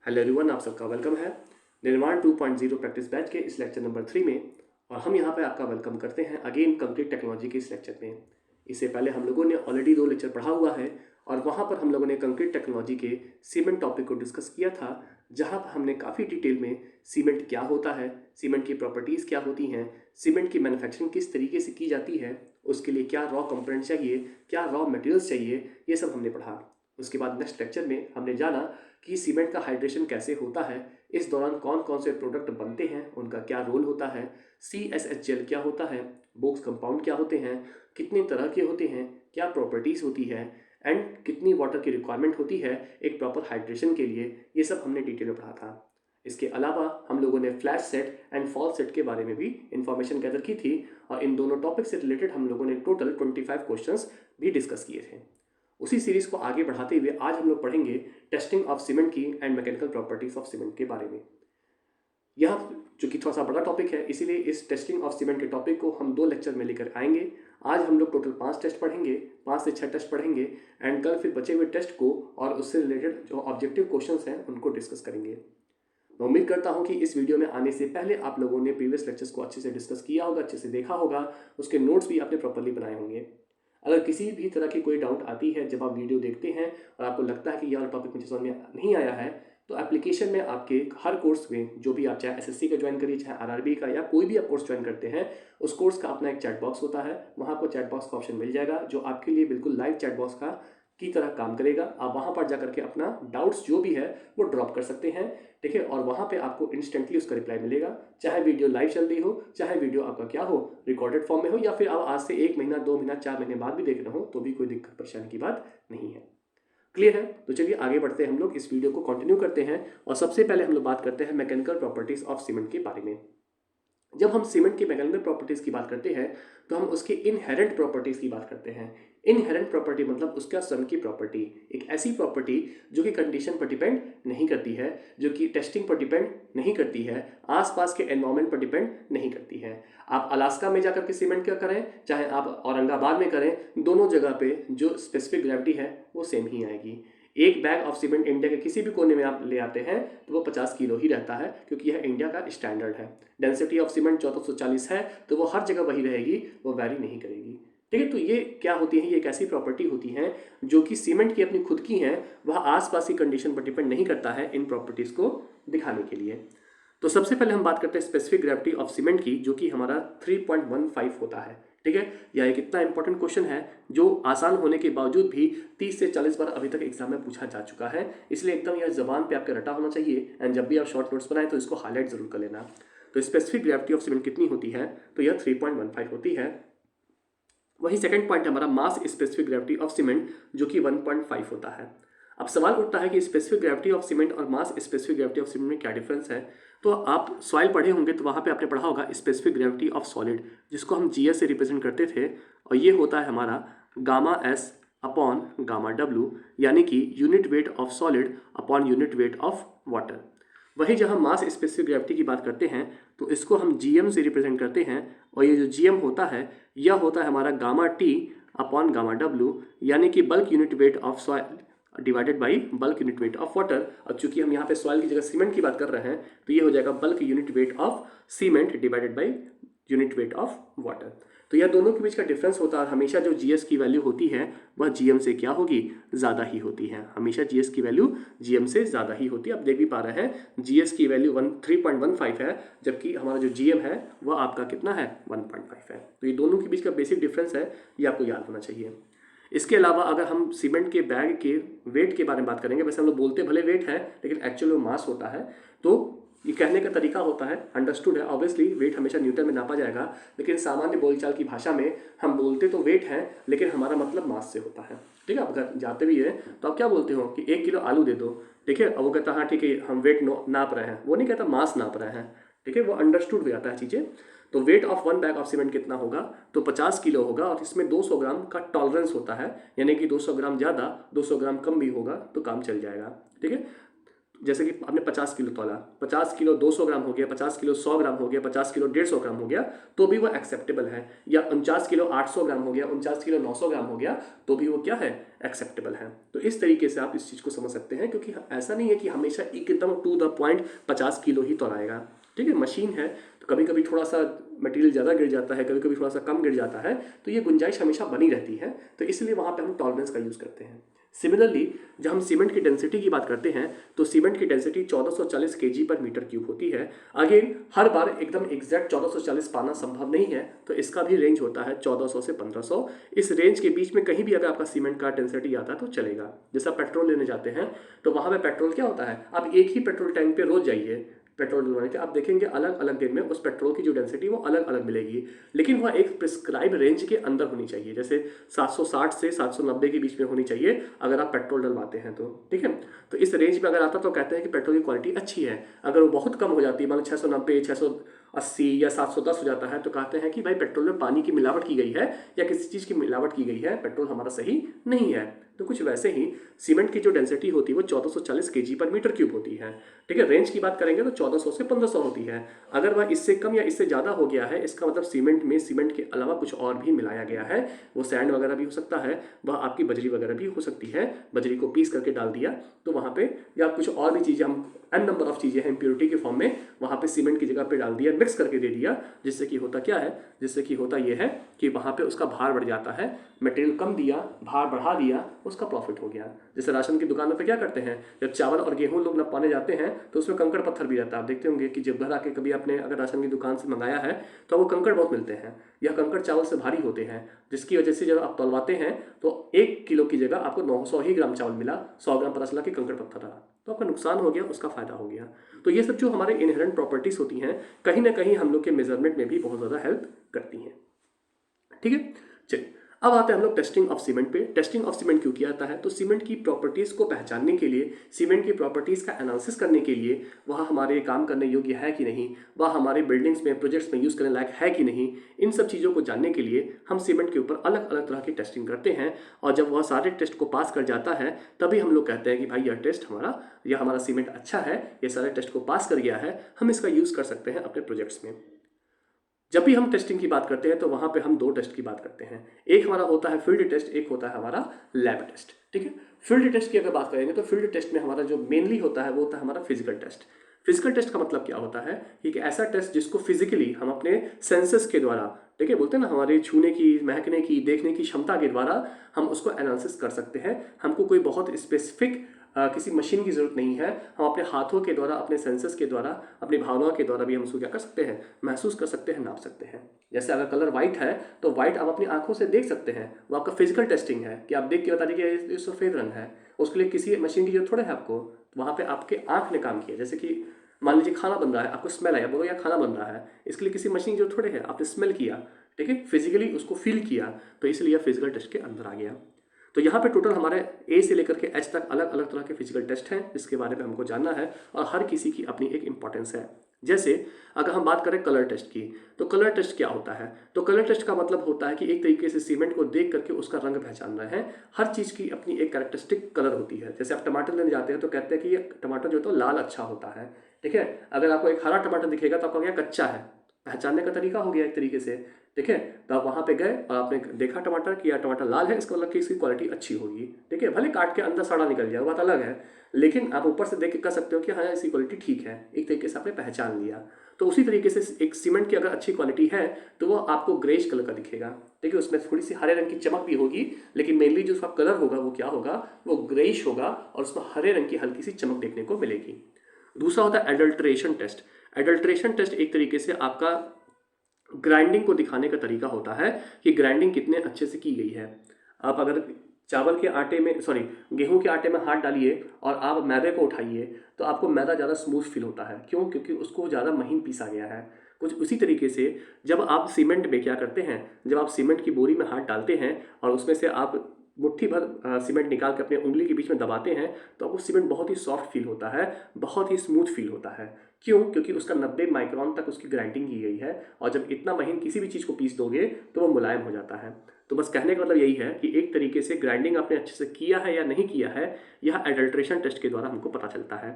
Hello everyone, आप सबका welcome है निर्माण 2.0 प्रैक्टिस बैच के इस लेक्चर नंबर 3 में। और हम यहाँ पे आपका वेलकम करते हैं अगेन कंक्रीट टेक्नोलॉजी के इस लेक्चर में। इससे पहले हम लोगों ने ऑलरेडी 2 लेक्चर पढ़ा हुआ है और वहाँ पर हम लोगों ने कंक्रीट टेक्नोलॉजी के सीमेंट टॉपिक को डिस्कस किया था, जहाँ पर हमने काफ़ी डिटेल में सीमेंट क्या होता है, सीमेंट की प्रॉपर्टीज़ क्या होती हैं, सीमेंट की मैन्युफैक्चरिंग किस तरीके से की जाती है, उसके लिए क्या रॉ कंपोनेंट चाहिए, क्या रॉ मटेरियल्स चाहिए, ये सब हमने पढ़ा। उसके बाद नेक्स्ट लेक्चर में हमने जाना कि सीमेंट का हाइड्रेशन कैसे होता है, इस दौरान कौन कौन से प्रोडक्ट बनते हैं, उनका क्या रोल होता है, CSH जेल क्या होता है, बोक्स कंपाउंड क्या होते हैं, कितने तरह के होते हैं, क्या प्रॉपर्टीज़ होती है एंड कितनी वाटर की रिक्वायरमेंट होती है एक प्रॉपर हाइड्रेशन के लिए, ये सब हमने डिटेल में पढ़ा था। इसके अलावा हम लोगों ने flash set and fall set के बारे में भी इंफॉर्मेशन गैदर की थी और इन दोनों टॉपिक से रिलेटेड हम लोगों ने टोटल 25 क्वेश्चंस भी डिस्कस किए थे। उसी सीरीज को आगे बढ़ाते हुए आज हम लोग पढ़ेंगे टेस्टिंग ऑफ सीमेंट की and mechanical properties of cement के बारे में। यह चूंकि थोड़ा सा बड़ा टॉपिक है, इसीलिए इस टेस्टिंग ऑफ सीमेंट के टॉपिक को हम 2 लेक्चर में लेकर आएंगे। आज हम लोग टोटल 5 टेस्ट पढ़ेंगे, 5 से 6 टेस्ट पढ़ेंगे एंड कल फिर बचे हुए टेस्ट को और उससे रिलेटेड जो ऑब्जेक्टिव क्वेश्चंस हैं उनको डिस्कस करेंगे। मैं उम्मीद करता हूं कि इस वीडियो में आने से पहले आप लोगों ने प्रीवियस लेक्चर्स को अच्छे से डिस्कस किया होगा, अच्छे से देखा होगा, उसके नोट्स भी आपने प्रॉपरली बनाए होंगे। अगर किसी भी तरह की कोई डाउट आती है जब आप वीडियो देखते हैं और आपको लगता है कि यह टॉपिक मुझे समझ में नहीं आया है, तो एप्लीकेशन में आपके हर कोर्स में जो भी आप चाहे SSC का ज्वाइन करिए, चाहे RRB का या कोई भी आप कोर्स ज्वाइन करते हैं, उस कोर्स का अपना एक चैट बॉक्स होता है। वहाँ आपको चैट बॉक्स का ऑप्शन मिल जाएगा जो आपके लिए बिल्कुल लाइव चैट बॉक्स का की तरह काम करेगा। आप वहाँ पर जाकर के अपना डाउट्स जो भी है वो ड्रॉप कर सकते हैं, ठीक है। और वहाँ पे आपको इंस्टेंटली उसका रिप्लाई मिलेगा, चाहे वीडियो लाइव चल रही हो, चाहे वीडियो आपका क्या हो, रिकॉर्डेड फॉर्म में हो, या फिर आप आज से 1 महीना 2 महीना 4 महीने बाद भी देख रहे हो तो भी कोई दिक्कत परेशानी की बात नहीं है। क्लियर है? तो चलिए आगे बढ़ते हैं, हम लोग इस वीडियो को कंटिन्यू करते हैं और सबसे पहले हम लोग बात करते हैं मैकेनिकल प्रॉपर्टीज ऑफ सीमेंट के बारे में। जब हम सीमेंट की मैकेनिकल प्रॉपर्टीज की बात करते हैं तो हम उसकी इनहेरेंट प्रॉपर्टीज की बात करते हैं। इनहेरेंट प्रॉपर्टी मतलब उसका स्वयं की प्रॉपर्टी, एक ऐसी प्रॉपर्टी जो कि कंडीशन पर डिपेंड नहीं करती है, जो कि टेस्टिंग पर डिपेंड नहीं करती है, आसपास के एनवायरनमेंट पर डिपेंड नहीं करती है। आप अलास्का में जाकर के सीमेंट क्या करें, चाहे आप औरंगाबाद में करें, दोनों जगह पे जो स्पेसिफिक ग्रेविटी है वो सेम ही आएगी। एक बैग ऑफ सीमेंट इंडिया के किसी भी कोने में आप ले आते हैं तो वो 50 किलो ही रहता है, क्योंकि यह इंडिया का स्टैंडर्ड है। डेंसिटी ऑफ सीमेंट 1440 है तो वो हर जगह वही रहेगी, वो वैरी नहीं करेगी, ठीक है। तो ये क्या होती है, ये एक ऐसी प्रॉपर्टी होती है जो कि सीमेंट की अपनी खुद की है, वह आसपास की कंडीशन पर डिपेंड नहीं करता है इन प्रॉपर्टीज को दिखाने के लिए। तो सबसे पहले हम बात करते हैं स्पेसिफिक ग्रेविटी ऑफ सीमेंट की, जो कि हमारा 3.15 होता है, ठीक है। यह एक इतना इंपॉर्टेंट क्वेश्चन है जो आसान होने के बावजूद भी 30 से 40 बार अभी तक एग्जाम में पूछा जा चुका है, इसलिए एकदम यह जबान पे आपके रटा होना चाहिए एंड जब भी आप शॉर्ट नोट्स बनाए तो इसको हाईलाइट जरूर कर लेना। तो स्पेसिफिक ग्रेविटी ऑफ सीमेंट कितनी होती है, तो यह 3.15 होती है। वही सेकंड पॉइंट है हमारा मास स्पेसिफिक ग्रेविटी ऑफ सीमेंट, जो कि 1.5 होता है। अब सवाल उठता है कि स्पेसिफिक ग्रेविटी ऑफ सीमेंट और मास स्पेसिफिक ग्रेविटी ऑफ सीमेंट में क्या डिफरेंस है। तो आप सॉइल पढ़े होंगे तो वहाँ पे आपने पढ़ा होगा स्पेसिफिक ग्रेविटी ऑफ सॉलिड, जिसको हम GS से रिप्रेजेंट करते थे, और ये होता है हमारा gamma S upon gamma W, यानी कि unit weight of solid upon unit weight of water. वही जब हम मास स्पेसिफिक ग्रेविटी की बात करते हैं तो इसको हम GM से रिप्रेजेंट करते हैं, और ये जो GM होता है यह होता है हमारा gamma T upon gamma W, यानी कि bulk unit weight of soil divided by bulk unit weight of water. और चूंकि हम यहाँ पे सॉइल की जगह सीमेंट की बात कर रहे हैं तो ये हो जाएगा bulk unit weight of cement divided by unit weight of water. तो यह दोनों के बीच का डिफरेंस होता है, और हमेशा जो GS की वैल्यू होती है वह GM से क्या होगी, ज़्यादा ही होती है। हमेशा GS की वैल्यू GM से ज़्यादा ही होती है। आप देख भी पा रहे हैं GS की वैल्यू 3.15 है, जबकि हमारा जो GM है वह आपका कितना है, 1.5 है। तो ये दोनों के बीच का बेसिक डिफरेंस है, ये आपको याद होना चाहिए। इसके अलावा अगर हम सीमेंट के बैग के वेट के बारे में बात करेंगे, वैसे हम लोग बोलते भले वेट है लेकिन एक्चुअली वो मास होता है, तो ये कहने का तरीका होता है, अंडरस्टूड है, ऑब्वियसली वेट हमेशा न्यूटन में नापा जाएगा, लेकिन सामान्य बोलचाल की भाषा में हम बोलते तो वेट है लेकिन हमारा मतलब मास से होता है, ठीक है। आप अगर जाते भी है तो आप क्या बोलते हो कि 1 किलो आलू दे दो, ठीक है, और वो कहता हाँ ठीक है हम वेट नाप रहे हैं, वो नहीं कहता मास नाप रहे हैं, ठीक है, वो अंडरस्टूड हो जाता है चीज़ें। तो weight of 1 bag of cement कितना होगा, तो 50 किलो होगा, और इसमें 200 ग्राम का टॉलरेंस होता है, यानी कि 200 ग्राम ज़्यादा 200 ग्राम कम भी होगा तो काम चल जाएगा, ठीक है। जैसे कि आपने 50 किलो तोला, 50 किलो 200 ग्राम हो गया, 50 किलो 100 ग्राम हो गया, 50 किलो 150 ग्राम हो गया, तो भी वो एक्सेप्टेबल है। या 49 किलो 800 ग्राम हो गया, 49 किलो 900 ग्राम हो गया, तो भी वो क्या है, एक्सेप्टेबल है। तो इस तरीके से आप इस चीज़ को समझ सकते हैं, क्योंकि ऐसा नहीं है कि हमेशा एकदम टू द पॉइंट 50 किलो ही तोलाएगा। ठीक है, मशीन है तो कभी कभी थोड़ा सा मटेरियल ज़्यादा गिर जाता है, कभी कभी थोड़ा सा कम गिर जाता है, तो ये गुंजाइश हमेशा बनी रहती है, तो इसलिए वहाँ पे हम टॉलरेंस का यूज़ करते हैं। सिमिलरली जब हम सीमेंट की डेंसिटी की बात करते हैं तो सीमेंट की डेंसिटी 1440 kg पर मीटर क्यूब होती है। अगेन हर बार एकदम एग्जैक्ट 1440 पाना संभव नहीं है, तो इसका भी रेंज होता है 1400 से 1500। इस रेंज के बीच में कहीं भी अगर आपका सीमेंट का डेंसिटी आता है तो चलेगा। जैसे आप पेट्रोल लेने जाते हैं तो वहाँ पे पेट्रोल क्या होता है, आप एक ही पेट्रोल टैंक पे रोज जाइए पेट्रोल डलवाने के, आप देखेंगे अलग अलग दिन में उस पेट्रोल की जो डेंसिटी वो अलग अलग मिलेगी, लेकिन वह एक प्रिस्क्राइब रेंज के अंदर होनी चाहिए। जैसे 760 से 790 के बीच में होनी चाहिए अगर आप पेट्रोल डलवाते हैं तो। ठीक है, तो इस रेंज में अगर आता तो कहते हैं कि पेट्रोल की क्वालिटी अच्छी है। अगर वो बहुत कम हो जाती है, मान लो 690, 680 या 710 हो जाता है, तो कहते हैं कि भाई पेट्रोल में पानी की मिलावट की गई है या किसी चीज़ की मिलावट की गई है, पेट्रोल हमारा सही नहीं है। तो कुछ वैसे ही सीमेंट की जो डेंसिटी होती है वो 1440 kg पर मीटर क्यूब होती है। ठीक है, रेंज की बात करेंगे तो 1400 से 1500 होती है। अगर वह इससे कम या इससे ज़्यादा हो गया है, इसका मतलब सीमेंट में सीमेंट के अलावा कुछ और भी मिलाया गया है। वो सैंड वगैरह भी हो सकता है, वह आपकी बजरी वगैरह भी हो सकती है, बजरी को पीस करके डाल दिया तो वहाँ पे, या कुछ और भी चीज़ें, हम एन नंबर ऑफ चीज़ें हैं इम्प्योरिटी के फॉर्म में वहाँ पे सीमेंट की जगह पे डाल दिया, मिक्स करके दे दिया, जिससे कि होता क्या है, जिससे कि होता यह है कि वहाँ पे उसका भार बढ़ जाता है। मटेरियल कम दिया, भार बढ़ा दिया, उसका प्रॉफिट हो गया। जैसे राशन की दुकानों पे क्या करते हैं, जब चावल और गेहूं लोग नपाने जाते हैं तो उसमें कंकड़ पत्थर भी रहता है। आप देखते होंगे कि जब घर आके कभी आपने अगर राशन की दुकान से मंगाया है तो वो कंकड़ बहुत मिलते हैं, या कंकड़ चावल से भारी होते हैं, जिसकी वजह से जब आप तौलवाते हैं तो 1 किलो की जगह आपको 900 ही ग्राम चावल मिला, 100 ग्राम पता चला कि कंकड़ पत्थर रहा, तो आपका नुकसान हो गया, उसका फायदा हो गया। तो ये सब जो हमारे इनहेरेंट प्रॉपर्टीज होती हैं कहीं ना कहीं हम लोग के मेजरमेंट में भी बहुत ज़्यादा हेल्प करती हैं। ठीक है, चलिए अब आते हैं हम लोग टेस्टिंग ऑफ सीमेंट पे। टेस्टिंग ऑफ सीमेंट क्यों किया जाता है, तो सीमेंट की प्रॉपर्टीज़ को पहचानने के लिए, सीमेंट की प्रॉपर्टीज़ का एनालिसिस करने के लिए, वह हमारे काम करने योग्य है कि नहीं, वह हमारे बिल्डिंग्स में प्रोजेक्ट्स में यूज़ करने लायक है कि नहीं, इन सब चीज़ों को जानने के लिए हम सीमेंट के ऊपर अलग अलग तरह की टेस्टिंग करते हैं। और जब वह सारे टेस्ट को पास कर जाता है तभी हम लोग कहते हैं कि भाई यह हमारा सीमेंट अच्छा है, ये सारे टेस्ट को पास कर गया है, हम इसका यूज़ कर सकते हैं अपने प्रोजेक्ट्स में। जब भी हम टेस्टिंग की बात करते हैं तो वहाँ पे हम 2 टेस्ट की बात करते हैं। एक हमारा होता है फील्ड टेस्ट, एक होता है हमारा लैब टेस्ट। ठीक है, फील्ड टेस्ट की अगर बात करेंगे तो फील्ड टेस्ट में हमारा जो मेनली होता है वो होता है हमारा फिजिकल टेस्ट। फिजिकल टेस्ट का मतलब क्या होता है कि एक ऐसा टेस्ट जिसको फिजिकली हम अपने सेंसेस के द्वारा, ठीक है, बोलते हैं ना, हमारे छूने की, महकने की, देखने की क्षमता के द्वारा हम उसको एनालिसिस कर सकते हैं। हमको कोई बहुत स्पेसिफिक किसी मशीन की ज़रूरत नहीं है, हम अपने हाथों के द्वारा, अपने सेंसेस के द्वारा, अपनी भावनाओं के द्वारा भी हम उसको क्या कर सकते हैं, महसूस कर सकते हैं, नाप सकते हैं। जैसे अगर कलर वाइट है तो वाइट आप अपनी आंखों से देख सकते हैं, वो आपका फिजिकल टेस्टिंग है कि आप देख के बता दीजिए ये सफ़ेद रंग है। उसके लिए किसी मशीन की जरूरत थोड़ा है आपको, वहाँ पे आपके आंख ने काम किया। जैसे कि मान लीजिए खाना बन रहा है, आपको स्मेल आया, बोलो यार खाना बन रहा है, इसके लिए किसी मशीन की जरूरत थोड़े है, आपने स्मेल किया, ठीक है, फिजिकली उसको फील किया, तो इसलिए फिजिकल टेस्ट के अंदर आ गया। तो यहाँ पे टोटल हमारे ए से लेकर के एच तक अलग अलग तरह के फिजिकल टेस्ट हैं जिसके बारे में हमको जानना है, और हर किसी की अपनी एक इंपॉर्टेंस है। जैसे अगर हम बात करें कलर टेस्ट की, तो कलर टेस्ट क्या होता है, तो कलर टेस्ट का मतलब होता है कि एक तरीके से सीमेंट को देख करके उसका रंग पहचान रहे हैं। हर चीज़ की अपनी एक कैरेक्टरिस्टिक कलर होती है। जैसे आप टमाटर लेने जाते हैं तो कहते हैं कि ये टमाटर जो है तो लाल अच्छा होता है, ठीक है। अगर आपको एक हरा टमाटर दिखेगा तो आपका क्या कच्चा है, पहचानने का तरीका हो गया एक तरीके से, ठीक है। तो आप वहाँ पे गए और आपने देखा टमाटर कि यार टमाटर लाल है, इसका मतलब कि इसकी क्वालिटी अच्छी होगी, ठीक है। भले काट के अंदर सड़ा निकल जाए, बात अलग है, लेकिन आप ऊपर से देख के कह सकते हो कि हाँ इसकी क्वालिटी ठीक है, एक तरीके से आपने पहचान लिया। तो उसी तरीके से एक सीमेंट की अगर अच्छी क्वालिटी है तो वो आपको ग्रेश कलर का दिखेगा, ठीक है। उसमें थोड़ी सी हरे रंग की चमक भी होगी, लेकिन मेनली जो उसका कलर होगा वो क्या होगा, वो ग्रेश होगा और उसमें हरे रंग की हल्की सी चमक देखने को मिलेगी। दूसरा होता है एडल्ट्रेशन टेस्ट। एडल्ट्रेशन टेस्ट एक तरीके से आपका ग्राइंडिंग को दिखाने का तरीका होता है कि ग्राइंडिंग कितने अच्छे से की गई है। आप अगर चावल के आटे में, सॉरी, गेहूं के आटे में हाथ डालिए और आप मैदे को उठाइए तो आपको मैदा ज़्यादा स्मूथ फील होता है। क्यों? क्योंकि उसको ज़्यादा महीन पीसा गया है। कुछ उसी तरीके से जब आप सीमेंट में क्या करते हैं, जब आप सीमेंट की बोरी में हाथ डालते हैं और उसमें से आप मुट्ठी भर सीमेंट निकाल के अपने उंगली के बीच में दबाते हैं तो आपको सीमेंट बहुत ही सॉफ्ट फील होता है, बहुत ही स्मूथ फील होता है। क्यों? क्योंकि उसका 90 माइक्रोन तक उसकी ग्राइंडिंग की गई है, और जब इतना महीन किसी भी चीज़ को पीस दोगे तो वो मुलायम हो जाता है। तो बस कहने का मतलब यही है कि एक तरीके से ग्राइंडिंग आपने अच्छे से किया है या नहीं किया है, यह एडल्ट्रेशन टेस्ट के द्वारा हमको पता चलता है।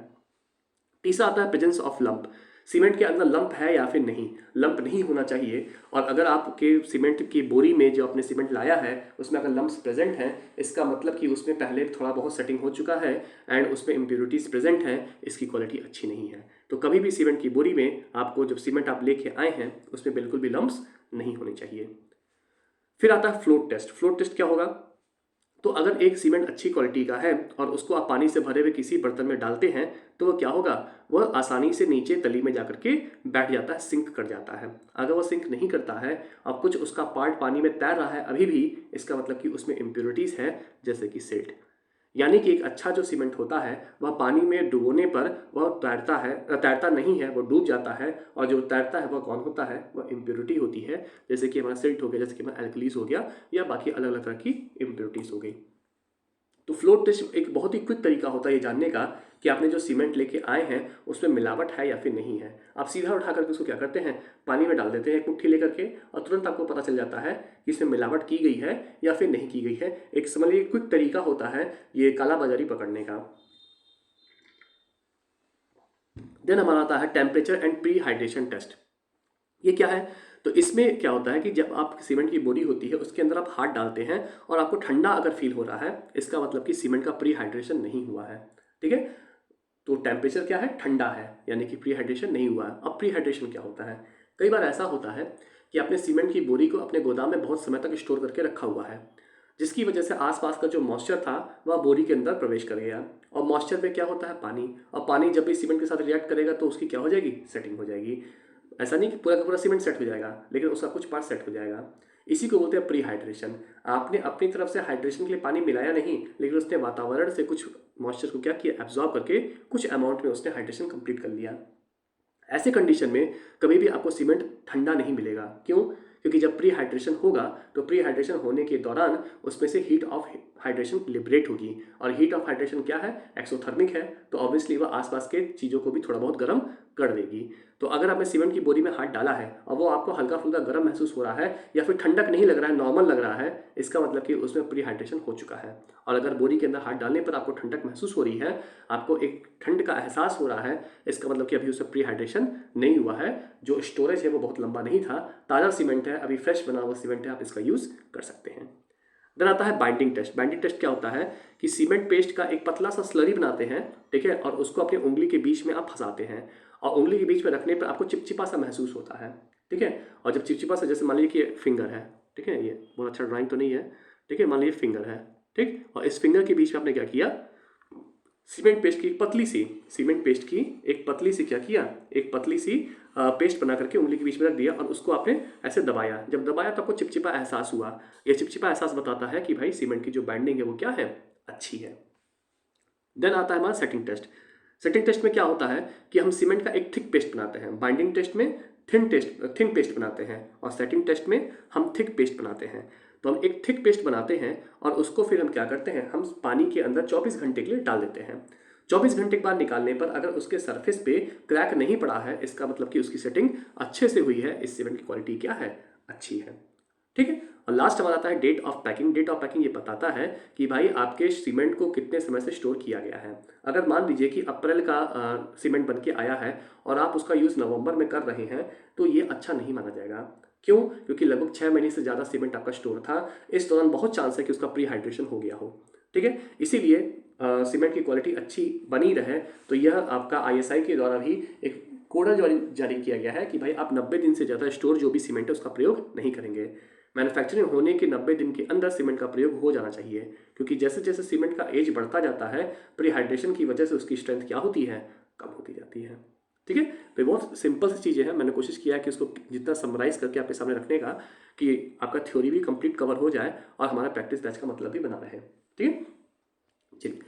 तीसरा आता है प्रेजेंस ऑफ लंप। सीमेंट के अंदर लंप है या फिर नहीं, लंप नहीं होना चाहिए। और अगर आपके सीमेंट की बोरी में जो आपने सीमेंट लाया है उसमें अगर लंप्स प्रेजेंट हैं, इसका मतलब कि उसमें पहले थोड़ा बहुत सेटिंग हो चुका है एंड उसमें इम्प्योरिटीज़ प्रेजेंट हैं, इसकी क्वालिटी अच्छी नहीं है। तो कभी भी सीमेंट की बोरी में आपको जब सीमेंट आप लेके आए हैं उसमें बिल्कुल भी लंप्स नहीं होने चाहिए। फिर आता है फ्लोट टेस्ट। फ्लोट टेस्ट क्या होगा? तो अगर एक सीमेंट अच्छी क्वालिटी का है और उसको आप पानी से भरे हुए किसी बर्तन में डालते हैं तो वह क्या होगा, वह आसानी से नीचे तली में जाकर के बैठ जाता है, सिंक कर जाता है। अगर वह सिंक नहीं करता है और कुछ उसका पार्ट पानी में तैर रहा है अभी भी, इसका मतलब कि उसमें इम्प्योरिटीज़ है, जैसे कि सिल्ट। यानी कि एक अच्छा जो सीमेंट होता है वह पानी में डुबोने पर वह तैरता नहीं है, वह डूब जाता है। और जो तैरता है वह कौन होता है, वह इम्प्योरिटी होती है, जैसे कि हमारा सिल्ट हो गया, जैसे कि हमारा एल्कलीज हो गया, या बाकी अलग अलग तरह की इम्प्योरिटीज हो गई। तो फ्लोट टेस्ट एक बहुत ही क्विक तरीका होता है ये जानने का कि आपने जो सीमेंट लेके आए हैं उसमें मिलावट है या फिर नहीं है। आप सीधा उठा करके उसको क्या करते हैं, पानी में डाल देते हैं एक मुट्ठी लेकर के, और तुरंत आपको पता चल जाता है कि इसमें मिलावट की गई है या फिर नहीं की गई है। एक समझ लीजिए क्विक तरीका होता है ये काला बाजारी पकड़ने का। देन हमारा आता है temperature and pre hydration test. ये क्या है? तो इसमें क्या होता है कि जब आप सीमेंट की बोरी होती है उसके अंदर आप हाथ डालते हैं और आपको ठंडा अगर फील हो रहा है, इसका मतलब कि सीमेंट का प्री हाइड्रेशन नहीं हुआ है। ठीक है, तो टेम्परेचर क्या है, ठंडा है, यानी कि प्री हाइड्रेशन नहीं हुआ है। अब प्री हाइड्रेशन क्या होता है? कई बार ऐसा होता है कि आपने सीमेंट की बोरी को अपने गोदाम में बहुत समय तक स्टोर करके रखा हुआ है, जिसकी वजह से आसपास का जो मॉइस्चर था वह बोरी के अंदर प्रवेश कर गया। और मॉइस्चर में क्या होता है, पानी। और पानी जब भी सीमेंट के साथ रिएक्ट करेगा तो उसकी क्या हो जाएगी, सेटिंग हो जाएगी। ऐसा नहीं कि पूरा का पूरा सीमेंट सेट हो जाएगा, लेकिन उसका कुछ पार्ट सेट हो जाएगा। इसी को बोलते हैं प्री हाइड्रेशन। आपने अपनी तरफ से हाइड्रेशन के लिए पानी मिलाया नहीं, लेकिन उसने वातावरण से कुछ मॉइस्चर को क्या किया, एब्जॉर्ब करके कुछ अमाउंट में उसने हाइड्रेशन कंप्लीट कर लिया। ऐसे कंडीशन में कभी भी आपको सीमेंट ठंडा नहीं मिलेगा। क्यों? क्योंकि जब प्री हाइड्रेशन होगा तो प्री हाइड्रेशन होने के दौरान उसमें से हीट ऑफ हाइड्रेशन लिबरेट होगी, और हीट ऑफ हाइड्रेशन क्या है, एक्सोथर्मिक है, तो ऑब्वियसली वह आसपास के चीज़ों को भी थोड़ा बहुत गर्म कर देगी। तो अगर आपने सीमेंट की बोरी में हाथ डाला है और वो आपको हल्का फुल्का गर्म महसूस हो रहा है या फिर ठंडक नहीं लग रहा है, नॉर्मल लग रहा है, इसका मतलब कि उसमें प्री हाइड्रेशन हो चुका है। और अगर बोरी के अंदर हाथ डालने पर आपको ठंडक महसूस हो रही है, आपको एक ठंड का एहसास हो रहा है, इसका मतलब कि अभी उसमें प्री हाइड्रेशन नहीं हुआ है, जो स्टोरेज है वो बहुत लंबा नहीं था, ताज़ा सीमेंट है, अभी फ्रेश बना हुआ सीमेंट है, आप इसका यूज़ कर सकते हैं। देन आता है बाइंडिंग टेस्ट। बाइंडिंग टेस्ट क्या होता है कि सीमेंट पेस्ट का एक पतला सा स्लरी बनाते हैं, ठीक है, और उसको अपनी उंगली के बीच में आप फंसाते हैं, और उंगली के बीच में रखने पर आपको चिपचिपा सा महसूस होता है। ठीक है, और जब चिपचिपा सा, जैसे मान लीजिए कि फिंगर है, ठीक है, ये बहुत अच्छा ड्राइंग तो नहीं है, ठीक है, मान लीजिए फिंगर है, ठीक, और इस फिंगर के बीच में आपने क्या किया, सीमेंट पेस्ट की एक पतली सी क्या किया, एक पतली सी पेस्ट बना करके उंगली के बीच में रख दिया, और उसको आपने ऐसे दबाया। जब दबाया तो आपको चिपचिपा एहसास हुआ। ये चिपचिपा एहसास बताता है कि भाई सीमेंट की जो बाइंडिंग है वो क्या है, अच्छी है। देन आता है हमारा सेटिंग टेस्ट। सेटिंग टेस्ट में क्या होता है कि हम सीमेंट का एक थिक पेस्ट बनाते हैं। बाइंडिंग टेस्ट में थिन पेस्ट बनाते हैं, और सेटिंग टेस्ट में हम थिक पेस्ट बनाते हैं। तो हम एक थिक पेस्ट बनाते हैं और उसको फिर हम क्या करते हैं, हम पानी के अंदर 24 घंटे के लिए डाल देते हैं। 24 घंटे के बाद निकालने पर अगर उसके सरफेस पे क्रैक नहीं पड़ा है, इसका मतलब कि उसकी सेटिंग अच्छे से हुई है, इस सीमेंट की क्वालिटी क्या है, अच्छी है। ठीक है, और लास्ट हमारा आता है date of packing. Date of packing ये बताता है कि भाई आपके सीमेंट को कितने समय से स्टोर किया गया है। अगर मान लीजिए कि अप्रैल का सीमेंट बन के आया है और आप उसका यूज़ नवंबर में कर रहे हैं, तो ये अच्छा नहीं माना जाएगा। क्यों? क्योंकि लगभग 6 महीने से ज़्यादा सीमेंट आपका स्टोर था, इस दौरान बहुत चांस है कि उसका प्री हाइड्रेशन हो गया हो। ठीक है, इसीलिए सीमेंट की क्वालिटी अच्छी बनी रहे तो यह आपका ISI के द्वारा भी एक कोड जारी किया गया है कि भाई आप 90 दिन से ज़्यादा स्टोर जो भी सीमेंट है उसका प्रयोग नहीं करेंगे। मैन्युफैक्चरिंग होने के 90 दिन के अंदर सीमेंट का प्रयोग हो जाना चाहिए, क्योंकि जैसे जैसे सीमेंट का एज बढ़ता जाता है, प्री हाइड्रेशन की वजह से उसकी स्ट्रेंथ क्या होती है, कम होती जाती है। ठीक है, तो बहुत सिंपल सी चीज़ें हैं। मैंने कोशिश किया है कि उसको जितना समराइज करके आपके सामने रखने का कि आपका थ्योरी भी कंप्लीट कवर हो जाए और हमारा प्रैक्टिस बैच का मतलब भी बना रहे। ठीक है, चलिए